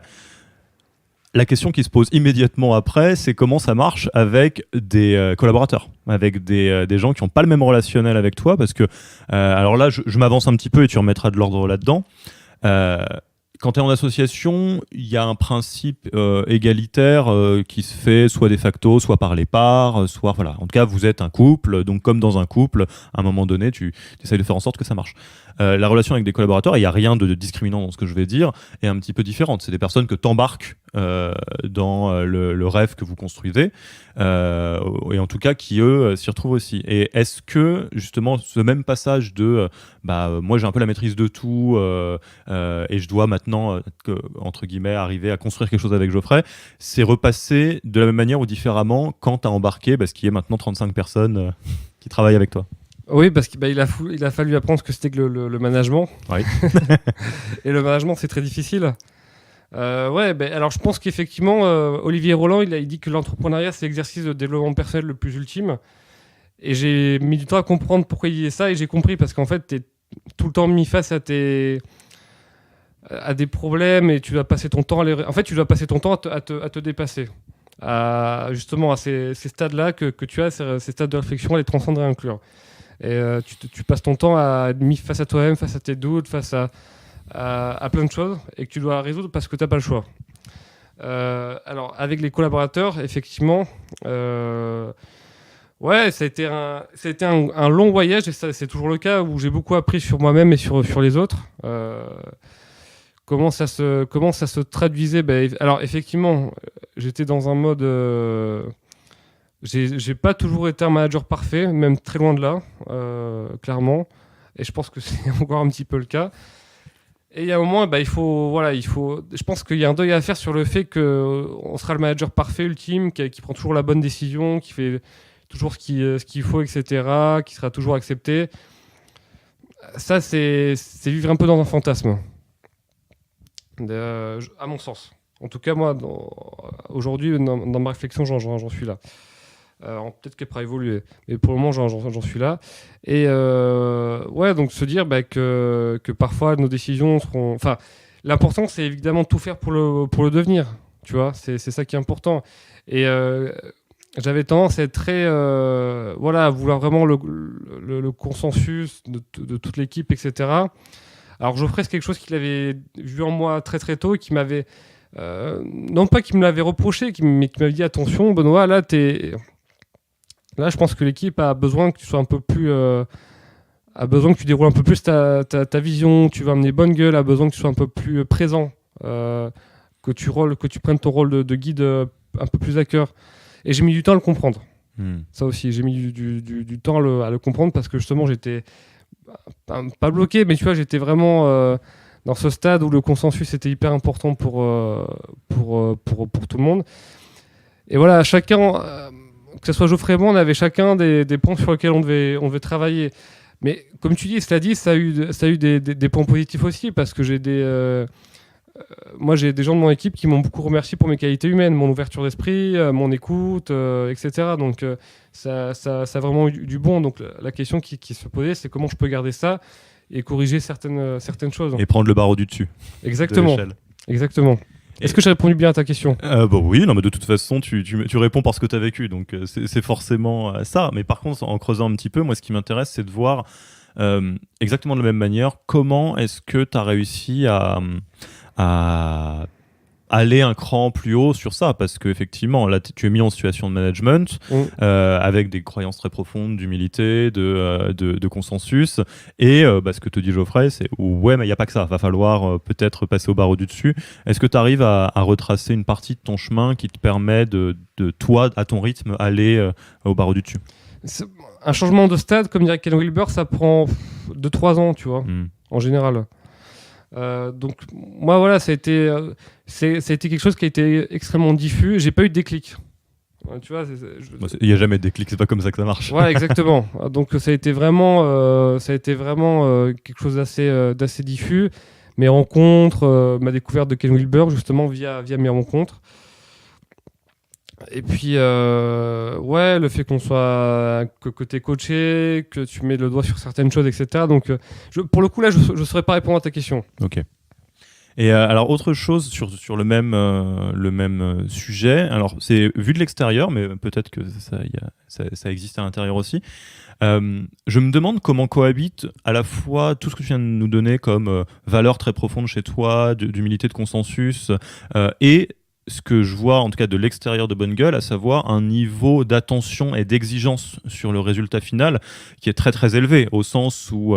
La question qui se pose immédiatement après, c'est comment ça marche avec des collaborateurs, avec des gens qui n'ont pas le même relationnel avec toi, parce que, alors là, je m'avance un petit peu et tu remettras de l'ordre là-dedans. Quand tu es en association, il y a un principe égalitaire qui se fait soit de facto, soit par les parts, soit voilà. En tout cas, vous êtes un couple, donc comme dans un couple, à un moment donné, tu essayes de faire en sorte que ça marche. La relation avec des collaborateurs, il n'y a rien de discriminant dans ce que je vais dire, est un petit peu différente. C'est des personnes que tu embarques dans le rêve que vous construisez, et en tout cas qui, eux, s'y retrouvent aussi. Et est-ce que, justement, ce même passage de moi j'ai un peu la maîtrise de tout et je dois maintenant, entre guillemets, arriver à construire quelque chose avec Geoffrey, c'est repassé de la même manière ou différemment quand tu as embarqué, parce qu'il y a maintenant 35 personnes qui travaillent avec toi? Oui, parce qu'il a fallu apprendre ce que c'était que le management. Oui. Et le management, c'est très difficile. Alors je pense qu'effectivement, Olivier Roland, il dit que l'entrepreneuriat, c'est l'exercice de développement personnel le plus ultime. Et j'ai mis du temps à comprendre pourquoi il disait ça, et j'ai compris, parce qu'en fait, tu es tout le temps mis face à des problèmes, et tu vas passer ton temps à te dépasser. Justement, à ces stades-là que tu as, ces stades de réflexion, à les transcender et inclure. Et tu passes ton temps à être mis face à toi-même, face à tes doutes, face à plein de choses, et que tu dois résoudre parce que tu n'as pas le choix. Alors, avec les collaborateurs, effectivement, ça a été un long voyage, et ça, c'est toujours le cas, où j'ai beaucoup appris sur moi-même et sur les autres. Comment ça se traduisait? Alors, effectivement, j'étais dans un mode... J'ai pas toujours été un manager parfait, même très loin de là, clairement. Et je pense que c'est encore un petit peu le cas. Et il y a un moment, je pense qu'il y a un deuil à faire sur le fait qu'on sera le manager parfait, ultime, qui prend toujours la bonne décision, qui fait toujours ce qu'il faut, etc., qui sera toujours accepté. Ça, c'est vivre un peu dans un fantasme, à mon sens. En tout cas, moi, aujourd'hui, dans ma réflexion, j'en suis là. Peut-être qu'elle pourra évoluer, mais pour le moment j'en suis là. Et donc se dire que parfois nos décisions seront... Enfin, l'important c'est évidemment de tout faire pour le devenir, tu vois, c'est ça qui est important. Et j'avais tendance à être très... à vouloir vraiment le consensus de toute l'équipe, etc. Alors Geoffrey, c'est quelque chose qu'il avait vu en moi très très tôt, et qui m'avait... non pas qu'il me l'avait reproché, mais qui m'avait dit attention Benoît, Là, je pense que l'équipe a besoin que tu sois un peu plus, a besoin que tu déroules un peu plus ta vision. Tu vas amener bonne gueule, a besoin que tu sois un peu plus présent, que tu prennes ton rôle de guide un peu plus à cœur. Et j'ai mis du temps à le comprendre. Ça aussi, j'ai mis du temps à le comprendre, parce que justement, j'étais pas bloqué, mais tu vois, j'étais vraiment dans ce stade où le consensus était hyper important pour tout le monde. Et voilà, chacun, que ce soit Geoffrey et moi, on avait chacun des points sur lesquels on devait travailler. Mais comme tu dis, cela dit, ça a eu des points positifs aussi, parce que moi, j'ai des gens de mon équipe qui m'ont beaucoup remercié pour mes qualités humaines, mon ouverture d'esprit, mon écoute, etc. Donc, ça a vraiment eu du bon. Donc, la question qui se posait, c'est comment je peux garder ça et corriger certaines choses. Et prendre le barreau du dessus. Exactement. De l'échelle. Exactement. Est-ce que j'ai répondu bien à ta question ? Oui, non, mais de toute façon, tu réponds par ce que tu as vécu, donc c'est forcément ça. Mais par contre, en creusant un petit peu, moi, ce qui m'intéresse, c'est de voir exactement de la même manière, comment est-ce que tu as réussi à aller un cran plus haut sur ça, parce qu'effectivement, là, tu es mis en situation de management, avec des croyances très profondes d'humilité, de consensus, et ce que te dit Geoffrey, c'est ouais, mais il n'y a pas que ça, va falloir peut-être passer au barreau du dessus. Est-ce que tu arrives à retracer une partie de ton chemin qui te permet de toi, à ton rythme, aller au barreau du dessus ? Un changement de stade, comme dirait Ken Wilber, ça prend 2-3 ans, tu vois, en général. Donc moi voilà, ça a été quelque chose qui a été extrêmement diffus. J'ai pas eu de déclic. Tu vois, il n'y a jamais de déclic, c'est pas comme ça que ça marche. Ouais, exactement. Donc ça a été vraiment quelque chose d'assez diffus. Mes rencontres, ma découverte de Ken Wilber justement via mes rencontres. Et puis le fait qu'on soit que t'es coaché, que tu mets le doigt sur certaines choses, etc. Donc pour le coup là, je saurais pas répondre à ta question. Ok. Et alors autre chose sur le même sujet. Alors c'est vu de l'extérieur, mais peut-être que ça existe à l'intérieur aussi. Je me demande comment cohabite à la fois tout ce que tu viens de nous donner comme valeur très profonde chez toi, d'humilité, de consensus, et ce que je vois en tout cas de l'extérieur de Bonne Gueule, à savoir un niveau d'attention et d'exigence sur le résultat final qui est très très élevé, au sens où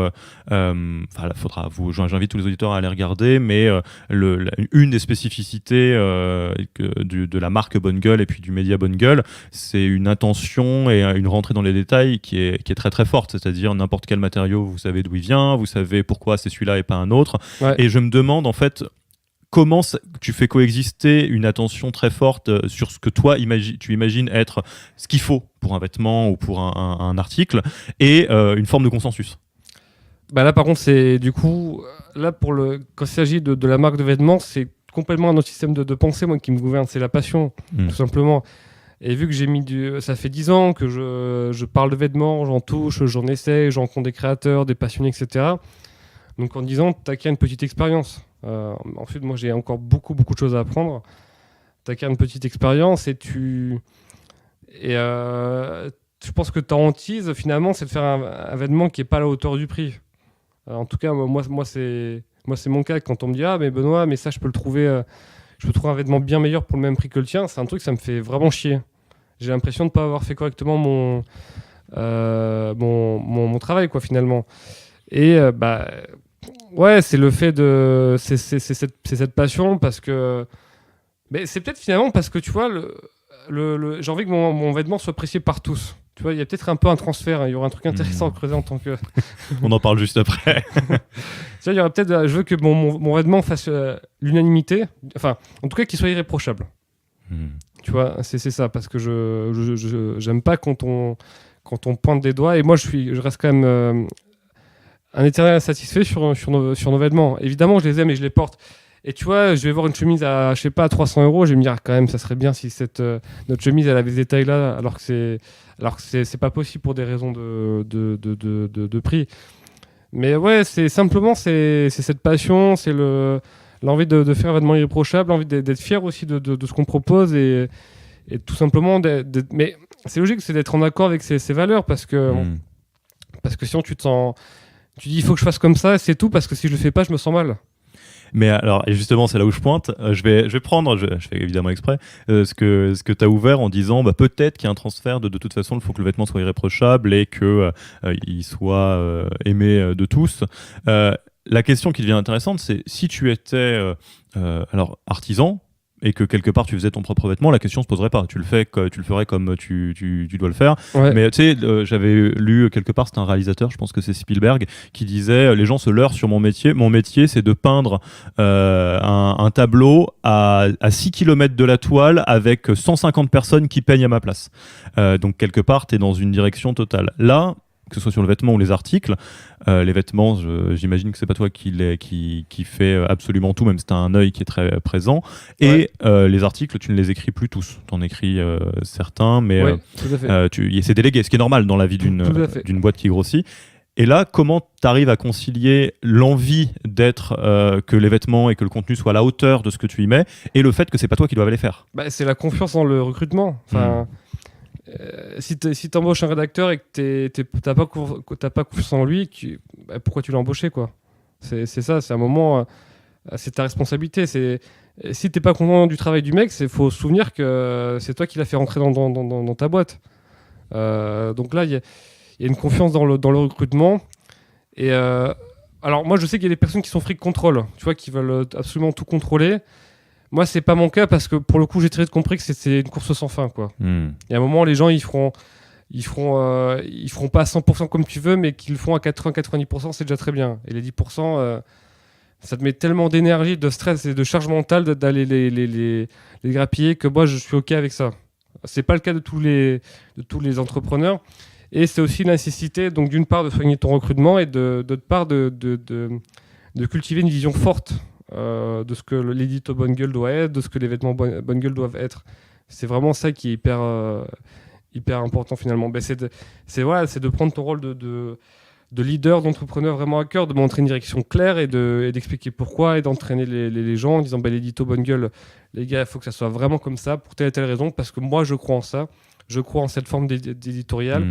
j'invite tous les auditeurs à aller regarder, mais une des spécificités de la marque Bonne Gueule et puis du média Bonne Gueule, c'est une attention et une rentrée dans les détails qui est très très forte, c'est-à-dire n'importe quel matériau, vous savez d'où il vient, vous savez pourquoi c'est celui-là et pas un autre. Ouais. Et je me demande en fait comment tu fais coexister une attention très forte sur ce que toi tu imagines être ce qu'il faut pour un vêtement ou pour un article et une forme de consensus. Là par contre c'est du coup là quand il s'agit de la marque de vêtements, c'est complètement un autre système de pensée moi qui me gouverne, c'est la passion tout simplement. Et vu que ça fait 10 ans que je parle de vêtements, j'en touche, j'en essaie, j'en rencontre des créateurs, des passionnés, etc. Donc en 10 ans, tu acquiers une petite expérience. Ensuite, moi, j'ai encore beaucoup de choses à apprendre. Tu acquiers une petite expérience et je pense que ta hantise, finalement, c'est de faire un vêtement qui n'est pas à la hauteur du prix. En tout cas, moi c'est mon cas. Quand on me dit « Ah, mais Benoît, mais ça, je peux trouver un vêtement bien meilleur pour le même prix que le tien », c'est un truc, ça me fait vraiment chier. J'ai l'impression de ne pas avoir fait correctement mon travail, quoi, finalement. Et ouais, c'est le fait de... C'est cette passion parce que... Mais c'est peut-être finalement parce que, tu vois, j'ai envie que mon vêtement soit apprécié par tous. Tu vois, il y a peut-être un peu un transfert. Hein. Il y aura un truc intéressant à creuser en tant que... On en parle juste après. Tu vois, il y aura peut-être... Je veux que mon vêtement fasse l'unanimité. Enfin, en tout cas, qu'il soit irréprochable. Tu vois, c'est ça. Parce que j'aime pas quand on pointe des doigts. Et moi, je reste quand même... un éternel insatisfait sur nos vêtements. Évidemment, je les aime et je les porte. Et tu vois, je vais voir une chemise à 300 €, je vais me dire quand même, ça serait bien si notre chemise, elle avait ce détail-là, alors que c'est pas possible pour des raisons de prix. Mais ouais, c'est simplement, c'est cette passion, c'est l'envie de faire un vêtement irréprochable, l'envie d'être fier aussi de ce qu'on propose et tout simplement mais c'est logique, c'est d'être en accord avec ces valeurs parce que sinon tu dis il faut que je fasse comme ça, c'est tout, parce que si je le fais pas, je me sens mal. Mais alors, et justement, c'est là où je pointe. Je fais évidemment exprès, ce que tu as ouvert en disant peut-être qu'il y a un transfert de toute façon, il faut que le vêtement soit irréprochable et qu'il soit aimé de tous. La question qui devient intéressante, c'est si tu étais alors artisan et que quelque part tu faisais ton propre vêtement, la question se poserait pas. Tu le ferais comme tu dois le faire. Ouais. Mais tu sais, j'avais lu quelque part, c'est un réalisateur, je pense que c'est Spielberg, qui disait les gens se leurrent sur mon métier. Mon métier, c'est de peindre un tableau à 6 km de la toile avec 150 personnes qui peignent à ma place. Donc quelque part, tu es dans une direction totale. Là, que ce soit sur le vêtement ou les articles, les vêtements, j'imagine que c'est pas toi qui fait absolument tout, même si tu as un œil qui est très présent. Et les articles, tu ne les écris plus tous. Tu en écris certains, mais tout à fait. c'est délégué, ce qui est normal dans la vie d'une boîte qui grossit. Et là, comment tu arrives à concilier l'envie d'être que les vêtements et que le contenu soient à la hauteur de ce que tu y mets et le fait que c'est pas toi qui dois les faire? C'est la confiance dans le recrutement. Enfin, si tu embauches un rédacteur et que t'as pas confiance en lui, pourquoi tu l'as embauché, quoi? C'est ça, c'est un moment, c'est ta responsabilité. Si t'es pas content du travail du mec, faut se souvenir que c'est toi qui l'as fait rentrer dans ta boîte. Donc là, il y a une confiance dans le recrutement. Et alors moi, je sais qu'il y a des personnes qui sont freak control, tu vois, qui veulent absolument tout contrôler. Moi, c'est pas mon cas parce que pour le coup, j'ai très vite compris que c'est une course sans fin, quoi. Il y a un moment, les gens, ils feront pas à 100% comme tu veux, mais qu'ils le font à 80-90%, c'est déjà très bien. Et les 10%, ça te met tellement d'énergie, de stress et de charge mentale d'aller les grappiller que moi, je suis OK avec ça. C'est pas le cas de tous les entrepreneurs. Et c'est aussi une nécessité, donc d'une part, de soigner ton recrutement et d'autre part, de cultiver une vision forte de ce que l'édito Bonne Gueule doit être, de ce que les vêtements Bonne Gueule doivent être. C'est vraiment ça qui est hyper important finalement. C'est de prendre ton rôle de leader, d'entrepreneur vraiment à cœur, de montrer une direction claire et d'expliquer pourquoi et d'entraîner les gens en disant l'édito Bonne Gueule, les gars, il faut que ça soit vraiment comme ça pour telle et telle raison parce que moi je crois en ça. Je crois en cette forme d'éditorial.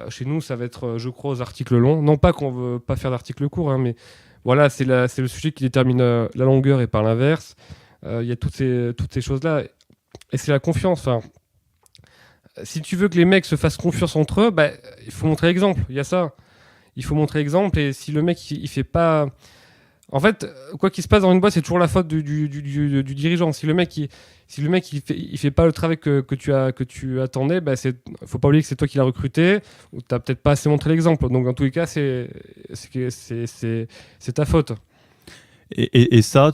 Chez nous, ça va être, je crois, aux articles longs. Non pas qu'on veut pas faire d'articles courts, hein, mais voilà, c'est le sujet qui détermine la longueur et par l'inverse. Il y a toutes ces choses-là. Et c'est la confiance. Enfin, si tu veux que les mecs se fassent confiance entre eux, il faut montrer l'exemple. Il y a ça. Il faut montrer l'exemple. Et si le mec, il fait pas... En fait, quoi qu'il se passe dans une boîte, c'est toujours la faute du dirigeant. Si le mec il fait pas le travail que tu attendais, faut pas oublier que c'est toi qui l'as recruté ou t'as peut-être pas assez montré l'exemple. Donc dans tous les cas, c'est ta faute. Et ça,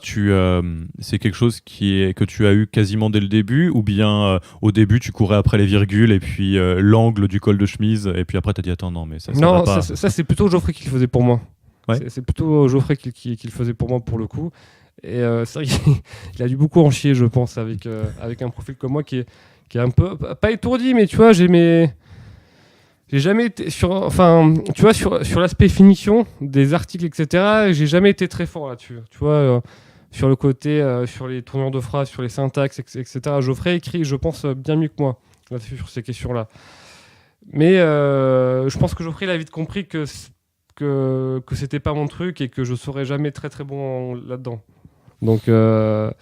c'est quelque chose que tu as eu quasiment dès le début, ou bien au début tu courais après les virgules et puis l'angle du col de chemise, et puis après tu as dit attends non mais ça va pas. Ça c'est plutôt Geoffrey qui le faisait pour moi. Ouais. C'est plutôt Geoffrey qui le faisait pour moi pour le coup. Et c'est vrai qu'il a dû beaucoup en chier, je pense, avec un profil comme moi qui est un peu pas étourdi, mais tu vois, j'ai jamais été sur l'aspect finition des articles, etc. J'ai jamais été très fort là-dessus. Tu vois, sur le côté, sur les tournures de phrases, sur les syntaxes, etc. Geoffrey écrit, je pense, bien mieux que moi là-dessus, sur ces questions-là. Mais je pense que Geoffrey il a vite compris que c'était pas mon truc et que je serais jamais très très bon là-dedans. Donc il a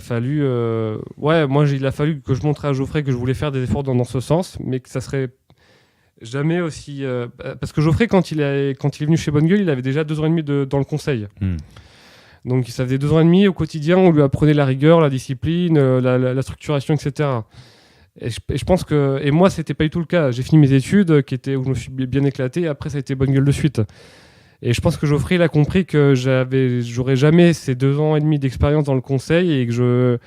fallu il a fallu que je montre à Geoffrey que je voulais faire des efforts dans ce sens, mais que ça serait jamais aussi parce que Geoffrey quand il est venu chez Bonne Gueule, il avait déjà 2 ans et demi dans le conseil. Donc ça faisait 2 ans et demi au quotidien, on lui apprenait la rigueur, la discipline, la structuration, etc. Et je pense que... Et moi, c'était pas du tout le cas. J'ai fini mes études, où je me suis bien éclaté. Après, ça a été Bonne Gueule de suite. Et je pense que Geoffrey, il a compris que j'aurais jamais ces 2 ans et demi d'expérience dans le conseil et que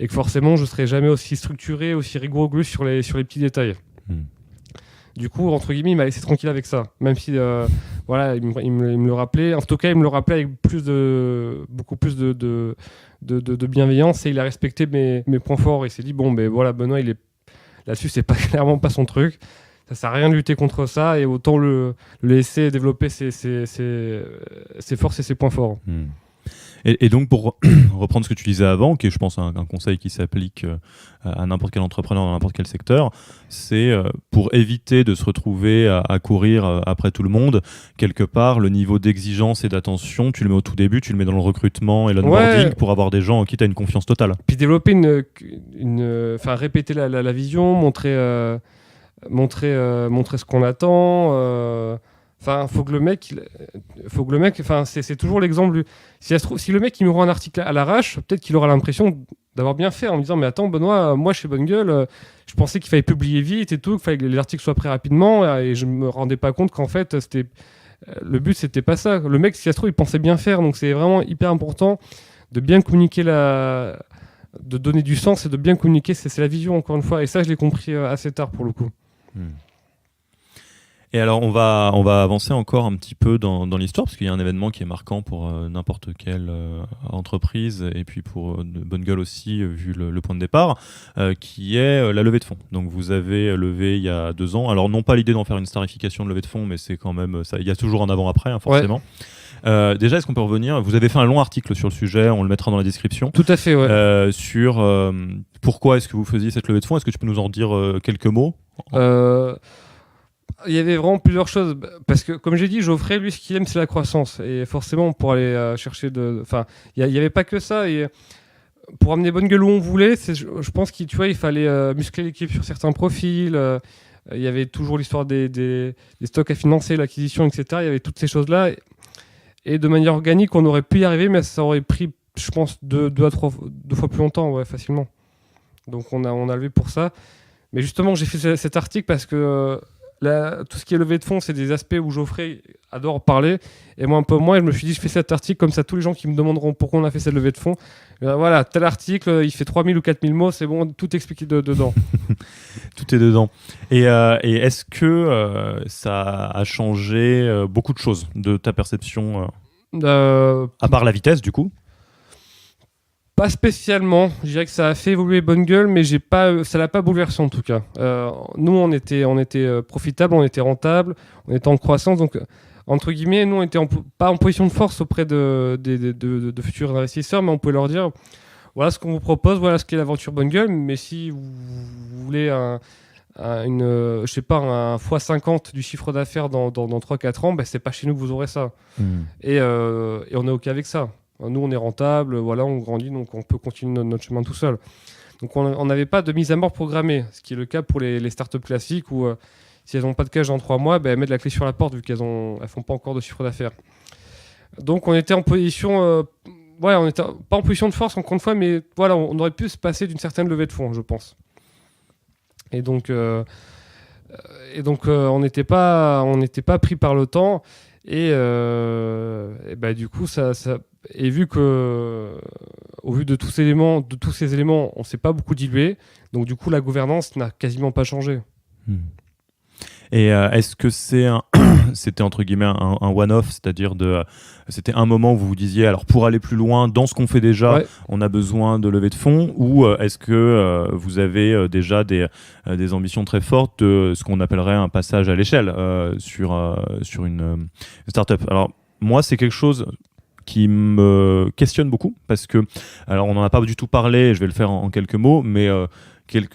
forcément, je serais jamais aussi structuré, aussi rigoureux sur les petits détails. Du coup, entre guillemets, il m'a laissé tranquille avec ça. Même si, il me le rappelait. En tout cas, il me le rappelait avec beaucoup plus de bienveillance et il a respecté mes points forts. Il s'est dit, Benoît, là-dessus, c'est clairement pas son truc. Ça sert à rien de lutter contre ça et autant le laisser développer ses forces et ses points forts. Et donc, pour reprendre ce que tu disais avant, qui est, je pense, un conseil qui s'applique à n'importe quel entrepreneur dans n'importe quel secteur, c'est pour éviter de se retrouver à courir après tout le monde, quelque part, le niveau d'exigence et d'attention, tu le mets au tout début, tu le mets dans le recrutement et l'onboarding pour avoir des gens en qui tu as une confiance totale. Puis développer répéter la vision, montrer ce qu'on attend, Enfin, faut que le mec, enfin, c'est toujours l'exemple. Si le mec il me rend un article à l'arrache, peut-être qu'il aura l'impression d'avoir bien fait en me disant mais attends Benoît, moi chez Bonne Gueule, je pensais qu'il fallait publier vite et tout, qu'il fallait que les articles soient prêts rapidement et je me rendais pas compte qu'en fait le but c'était pas ça. Le mec si ça se trouve il pensait bien faire, donc c'est vraiment hyper important de bien communiquer de donner du sens et de bien communiquer, c'est la vision encore une fois, et ça je l'ai compris assez tard pour le coup. Et alors, on va avancer encore un petit peu dans l'histoire, parce qu'il y a un événement qui est marquant pour n'importe quelle entreprise, et puis pour Bonne Gueule aussi, vu le point de départ, qui est la levée de fonds. Donc, vous avez levé il y a 2 ans. Alors, non pas l'idée d'en faire une starification de levée de fonds, mais c'est quand même... il y a toujours un avant-après, hein, forcément. Ouais. Déjà, est-ce qu'on peut revenir ? Vous avez fait un long article sur le sujet, on le mettra dans la description. Tout à fait, ouais. Sur pourquoi est-ce que vous faisiez cette levée de fonds ? Est-ce que tu peux nous en dire quelques mots ? Il y avait vraiment plusieurs choses, parce que comme j'ai dit, Geoffrey, lui, ce qu'il aime, c'est la croissance. Et forcément, pour aller chercher Enfin, il n'y avait pas que ça. Et pour amener Bonne Gueule où on voulait, je pense qu'il fallait muscler l'équipe sur certains profils. Il y avait toujours l'histoire des stocks à financer, l'acquisition, etc. Il y avait toutes ces choses-là. Et de manière organique, on aurait pu y arriver, mais ça aurait pris, je pense, 2 à 3 fois plus longtemps, ouais, facilement. Donc on a levé pour ça. Mais justement, j'ai fait cet article parce que... tout ce qui est levée de fonds, c'est des aspects où Geoffrey adore parler, et moi un peu moins. Et je me suis dit, je fais cet article, comme ça tous les gens qui me demanderont pourquoi on a fait cette levée de fonds, voilà, tel article, il fait 3000 ou 4000 mots, c'est bon, tout expliqué dedans. Tout est dedans. Et est-ce que ça a changé beaucoup de choses de ta perception, à part la vitesse du coup ? Pas spécialement. Je dirais que ça a fait évoluer Bonne Gueule, mais ça l'a pas bouleversé en tout cas. Nous, on était profitable, on était rentable, on était en croissance. Donc, entre guillemets, nous, on était pas en position de force auprès de futurs investisseurs, mais on pouvait leur dire voilà ce qu'on vous propose, voilà ce qu'est l'aventure Bonne Gueule. Mais si vous voulez un x50 du chiffre d'affaires dans 3-4 ans, c'est pas chez nous que vous aurez ça. Et on est OK avec ça. Nous, on est rentable, voilà, on grandit, donc on peut continuer notre chemin tout seul. Donc, on n'avait pas de mise à mort programmée, ce qui est le cas pour les startups classiques où, si elles n'ont pas de cash dans 3 mois, elles mettent la clé sur la porte vu qu'elles ne font pas encore de chiffre d'affaires. Donc, on était en position... on n'était pas en position de force, encore une fois, mais voilà, on aurait pu se passer d'une certaine levée de fonds, je pense. Et donc on n'était pas pris par le temps. Et du coup, et vu que, au vu de tous ces éléments, on ne s'est pas beaucoup dilué. Donc du coup, la gouvernance n'a quasiment pas changé. Et est-ce que c'était entre guillemets un one-off, c'est-à-dire c'était un moment où vous vous disiez, alors pour aller plus loin dans ce qu'on fait déjà, ouais, on a besoin de lever de fonds, ou est-ce que vous avez déjà des ambitions très fortes de ce qu'on appellerait un passage à l'échelle sur une startup ? Alors moi, c'est quelque chose qui me questionne beaucoup, parce que, alors on n'en a pas du tout parlé, je vais le faire en quelques mots, mais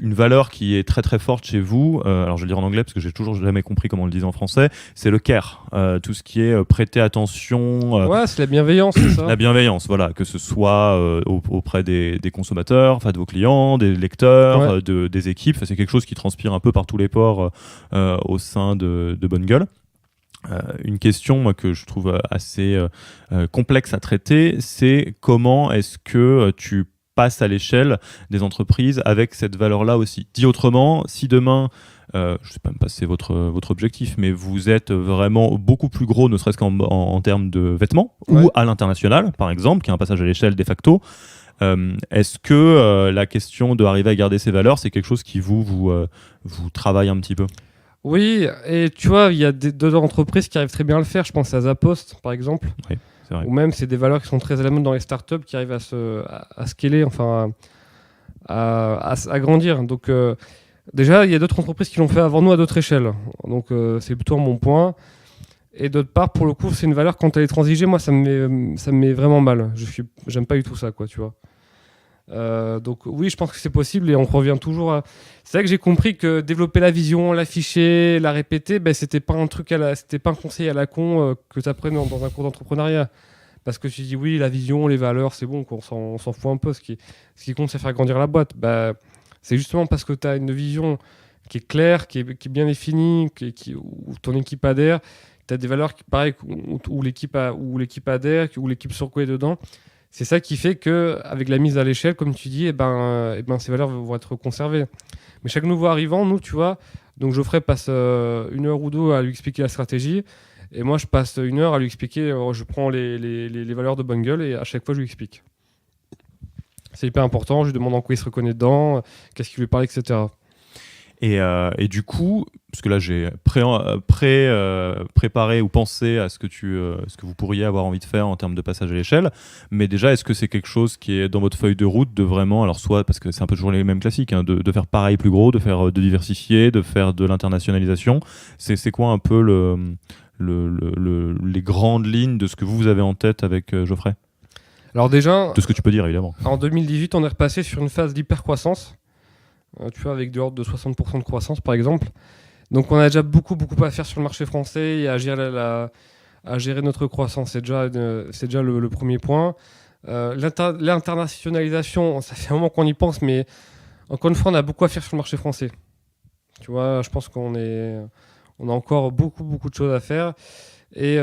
une valeur qui est très très forte chez vous, alors je vais le dire en anglais parce que j'ai toujours jamais compris comment on le disait en français, c'est le care, tout ce qui est prêter attention. Ouais, c'est la bienveillance, c'est ça. La bienveillance, voilà, que ce soit auprès des consommateurs, enfin de vos clients, des lecteurs, ouais, des équipes, c'est quelque chose qui transpire un peu par tous les pores au sein de Bonne Gueule. Une question, moi, que je trouve assez complexe à traiter, c'est comment est-ce que tu passes à l'échelle des entreprises avec cette valeur-là aussi. Dit autrement, si demain, je ne sais même pas si c'est votre objectif, mais vous êtes vraiment beaucoup plus gros, ne serait-ce qu'en termes de vêtements, ouais, ou à l'international, par exemple, qui est un passage à l'échelle de facto, est-ce que la question d'arriver à garder ces valeurs, c'est quelque chose qui vous travaille un petit peu ? Oui, et tu vois, il y a d'autres entreprises qui arrivent très bien à le faire. Je pense à Zapost, par exemple. Oui, c'est vrai. Ou même, c'est des valeurs qui sont très à la mode dans les startups, qui arrivent à scaler, enfin, à grandir. Donc, déjà, il y a d'autres entreprises qui l'ont fait avant nous à d'autres échelles. Donc, c'est plutôt mon point. Et d'autre part, pour le coup, c'est une valeur, quand elle est transigée, moi, ça me met vraiment mal. J'aime pas du tout ça, quoi, tu vois. Donc oui, je pense que c'est possible, et on revient toujours à... C'est vrai que j'ai compris que développer la vision, l'afficher, la répéter, c'était pas un truc c'était pas un conseil à la con que tu apprennes dans un cours d'entrepreneuriat, parce que tu dis oui, la vision, les valeurs, c'est bon, on s'en fout un peu. Ce qui compte, c'est faire grandir la boîte. C'est justement parce que tu as une vision qui est claire, qui est bien définie, où ton équipe adhère, tu as des valeurs qui, pareil, où l'équipe adhère, où l'équipe se reconnaît dedans. C'est ça qui fait qu'avec la mise à l'échelle, comme tu dis, ces valeurs vont être conservées. Mais chaque nouveau arrivant, nous, tu vois, donc Geoffrey passe 1 heure ou 2 à lui expliquer la stratégie. Et moi, je passe 1 heure à lui expliquer, je prends les valeurs de Bungle et à chaque fois, je lui explique. C'est hyper important, je lui demande en quoi il se reconnaît dedans, qu'est-ce qui lui parle, etc. Et du coup, parce que là j'ai préparé ou pensé à ce que vous pourriez avoir envie de faire en termes de passage à l'échelle, mais déjà est-ce que c'est quelque chose qui est dans votre feuille de route de vraiment, alors soit parce que c'est un peu toujours les mêmes classiques, hein, de faire pareil plus gros, de diversifier, de faire de l'internationalisation, c'est quoi un peu les grandes lignes de ce que vous avez en tête avec Geoffrey? Alors déjà, de ce que tu peux dire évidemment. En 2018, on est repassé sur une phase d'hypercroissance. Tu vois, avec de l'ordre de 60% de croissance, par exemple. Donc, on a déjà beaucoup à faire sur le marché français et à gérer notre croissance. C'est déjà le premier point. L'internationalisation, ça fait un moment qu'on y pense, mais encore une fois, on a beaucoup à faire sur le marché français. Tu vois, je pense qu'on a encore beaucoup de choses à faire. Et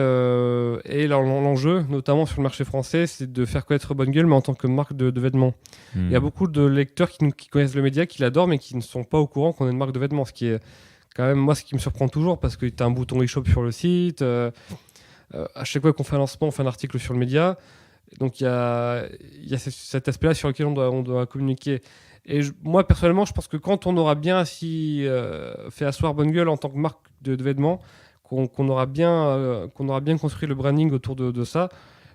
l'enjeu, notamment sur le marché français, c'est de faire connaître Bungle, mais en tant que marque de vêtements. Il y a beaucoup de lecteurs qui connaissent le média, qui l'adorent, mais qui ne sont pas au courant qu'on est une marque de vêtements. Ce qui est quand même, moi, ce qui me surprend toujours, parce que tu as un bouton e-shop sur le site. À chaque fois qu'on fait un lancement, on fait un article sur le média. Donc il y a cet aspect-là sur lequel on doit communiquer. Et moi, personnellement, je pense que quand on aura bien fait asseoir Bungle en tant que marque de vêtements, qu'on aura bien construit le branding autour de ça,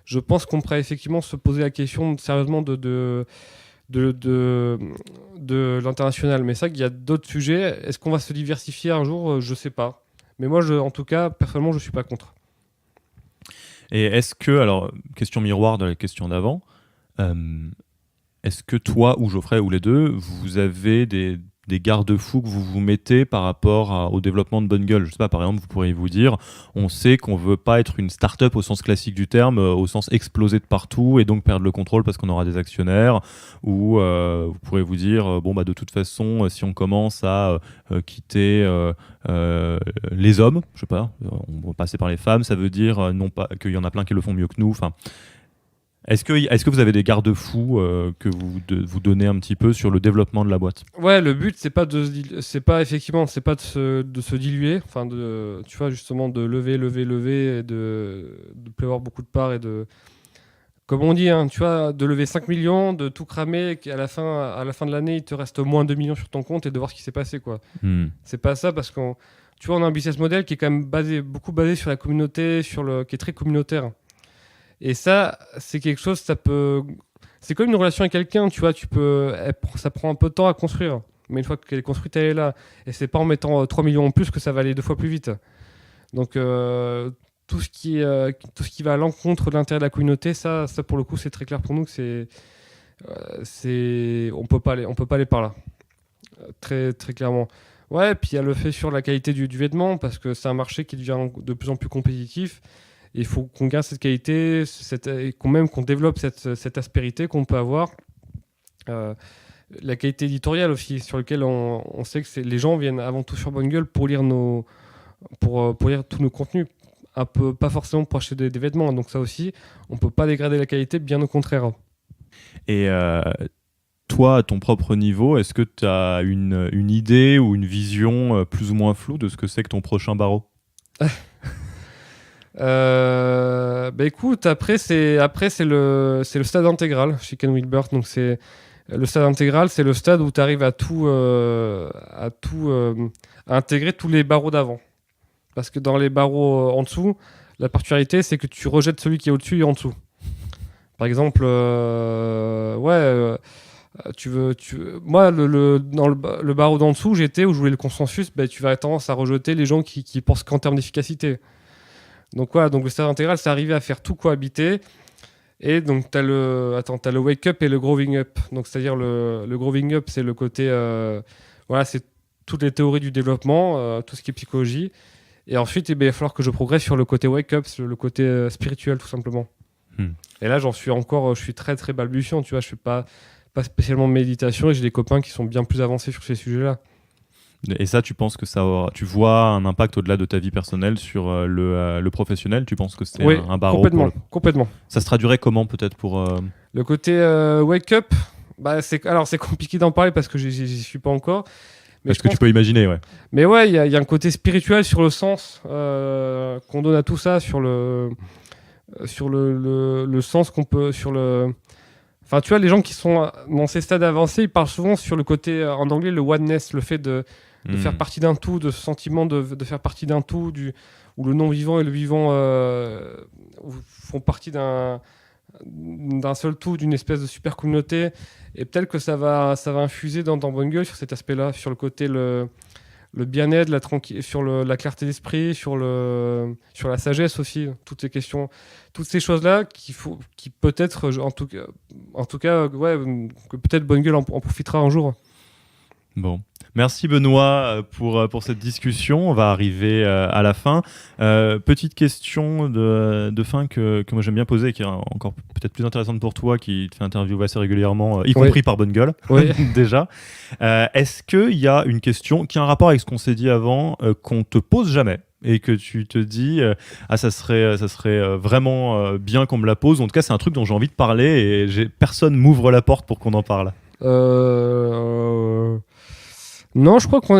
je pense qu'on pourrait effectivement se poser la question sérieusement de l'international. Mais ça, il y a d'autres sujets. Est-ce qu'on va se diversifier un jour? Je sais pas. Mais moi, en tout cas, personnellement, je suis pas contre. Et est-ce que, alors, question miroir de la question d'avant, est-ce que toi ou Geoffrey ou les deux, vous avez des garde-fous que vous vous mettez par rapport au développement de Bungle? Je sais pas, par exemple, vous pourriez vous dire, on sait qu'on veut pas être une start-up au sens classique du terme, au sens exploser de partout et donc perdre le contrôle parce qu'on aura des actionnaires, ou vous pourrez vous dire, de toute façon, si on commence à quitter les hommes, je sais pas, on va passer par les femmes, ça veut dire non pas qu'il y en a plein qui le font mieux que nous, enfin. Est-ce que vous avez des garde-fous que vous donnez un petit peu sur le développement de la boîte? Ouais, le but c'est pas de se diluer, enfin tu vois, justement de lever et de prévoir beaucoup de parts et de, comme on dit, hein, tu vois, de lever 5 millions, de tout cramer, et qu'à la fin de l'année il te reste moins 2 millions sur ton compte et de voir ce qui s'est passé, quoi. C'est pas ça, parce qu'on, tu vois, on a un business model qui est quand même beaucoup basé sur la communauté, qui est très communautaire. Et ça, c'est quelque chose, c'est comme une relation avec quelqu'un, tu vois, ça prend un peu de temps à construire. Mais une fois qu'elle est construite, elle est là. Et c'est pas en mettant 3 millions en plus que ça va aller 2 fois plus vite. Donc, tout ce qui va à l'encontre de l'intérêt de la communauté, ça pour le coup, c'est très clair pour nous que on peut pas aller par là. Très, très clairement. Ouais, puis il y a le fait sur la qualité du vêtement, parce que c'est un marché qui devient de plus en plus compétitif. Il faut qu'on garde cette qualité, qu'on développe cette aspérité qu'on peut avoir. La qualité éditoriale aussi, sur laquelle on sait que les gens viennent avant tout sur Bungle pour lire tous nos contenus, un peu, pas forcément pour acheter des vêtements. Donc ça aussi, on ne peut pas dégrader la qualité, bien au contraire. Et toi, à ton propre niveau, est-ce que tu as une idée ou une vision plus ou moins floue de ce que c'est que ton prochain barreau? Écoute, après c'est le stade intégral chez Ken Wilber. Donc c'est le stade intégral, c'est le stade où tu arrives à intégrer tous les barreaux d'avant. Parce que dans les barreaux en dessous, la particularité c'est que tu rejettes celui qui est au-dessus et en dessous. Par exemple, moi dans le barreau d'en dessous, où je voulais le consensus, tu vas avoir tendance à rejeter les gens qui pensent qu'en termes d'efficacité. Donc voilà, donc le stade intégral, c'est arriver à faire tout cohabiter. Et donc tu as le wake up et le growing up. Donc c'est-à-dire le growing up, c'est le côté c'est toutes les théories du développement, tout ce qui est psychologie. Et ensuite, il va falloir que je progresse sur le côté wake up, le côté spirituel tout simplement. Et là, je suis très très balbutiant, tu vois, je fais pas spécialement de méditation et j'ai des copains qui sont bien plus avancés sur ces sujets-là. Et ça, tu penses que tu vois un impact au-delà de ta vie personnelle sur le professionnel? Tu penses que c'est un barreau? Complètement. Ça se traduirait comment peut-être pour... Le côté wake up, c'est compliqué d'en parler parce que j'y suis pas encore. Mais Est-ce que tu peux imaginer, ouais. Mais ouais, il y a un côté spirituel sur le sens qu'on donne à tout ça, sur le sens qu'on peut, sur le... Enfin, tu vois, les gens qui sont dans ces stades avancés, ils parlent souvent sur le côté, en anglais, le oneness, le fait de faire partie d'un tout, de ce sentiment de faire partie d'un tout, où le non-vivant et le vivant font partie d'un seul tout, d'une espèce de super communauté. Et peut-être que ça va infuser dans Bonne Gueule sur cet aspect-là, sur le côté le bien-être, sur la clarté d'esprit, sur la sagesse aussi, toutes ces questions, toutes ces choses-là qui peut-être, en tout cas, ouais, que peut-être Bonne Gueule en profitera un jour. Bon. Merci Benoît pour cette discussion. On va arriver à la fin. Petite question de fin que moi j'aime bien poser, qui est encore peut-être plus intéressante pour toi, qui te fait interviewer assez régulièrement, y compris par Bonne Gueule, déjà. Est-ce qu'il y a une question qui a un rapport avec ce qu'on s'est dit avant, qu'on te pose jamais et que tu te dis ça serait vraiment bien qu'on me la pose? En tout cas, c'est un truc dont j'ai envie de parler et personne m'ouvre la porte pour qu'on en parle. Non, je crois qu'on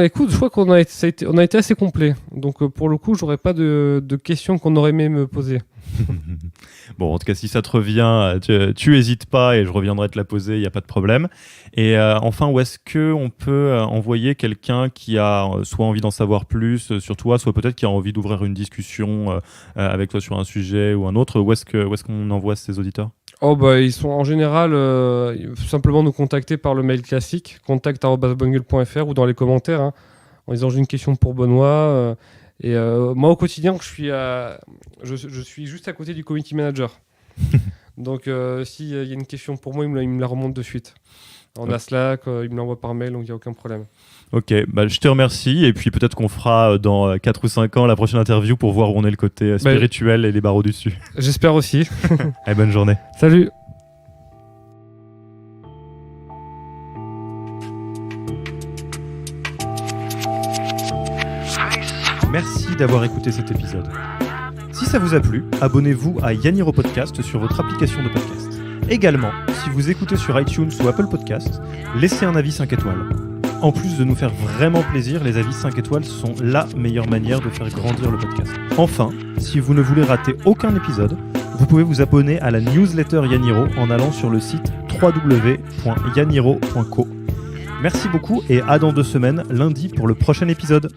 a été assez complet. Donc pour le coup, j'aurais pas de questions qu'on aurait aimé me poser. Bon, en tout cas, si ça te revient, tu hésites pas et je reviendrai te la poser, il n'y a pas de problème. Et enfin, où est-ce qu'on peut envoyer quelqu'un qui a soit envie d'en savoir plus sur toi, soit peut-être qui a envie d'ouvrir une discussion avec toi sur un sujet ou un autre? Où est-ce qu'on envoie ces auditeurs? Ils sont en général simplement nous contacter par le mail classique contact@bonnegueule.fr ou dans les commentaires en disant j'ai une question pour Benoît. Moi au quotidien je suis juste à côté du community manager. Donc s'il y a une question pour moi, il me la remonte de suite. On a Slack, il me l'envoie par mail, donc il n'y a aucun problème. Ok, je te remercie et puis peut-être qu'on fera dans 4 ou 5 ans la prochaine interview pour voir où on est le côté spirituel et les barreaux du dessus. J'espère aussi. Allez, bonne journée. Salut. Merci d'avoir écouté cet épisode. Si ça vous a plu, abonnez-vous à Yaniro Podcast sur votre application de podcast. Également, si vous écoutez sur iTunes ou Apple Podcast, laissez un avis 5 étoiles. En plus de nous faire vraiment plaisir, les avis 5 étoiles sont la meilleure manière de faire grandir le podcast. Enfin, si vous ne voulez rater aucun épisode, vous pouvez vous abonner à la newsletter Yaniro en allant sur le site www.yaniro.co. Merci beaucoup et à dans 2 semaines, lundi, pour le prochain épisode.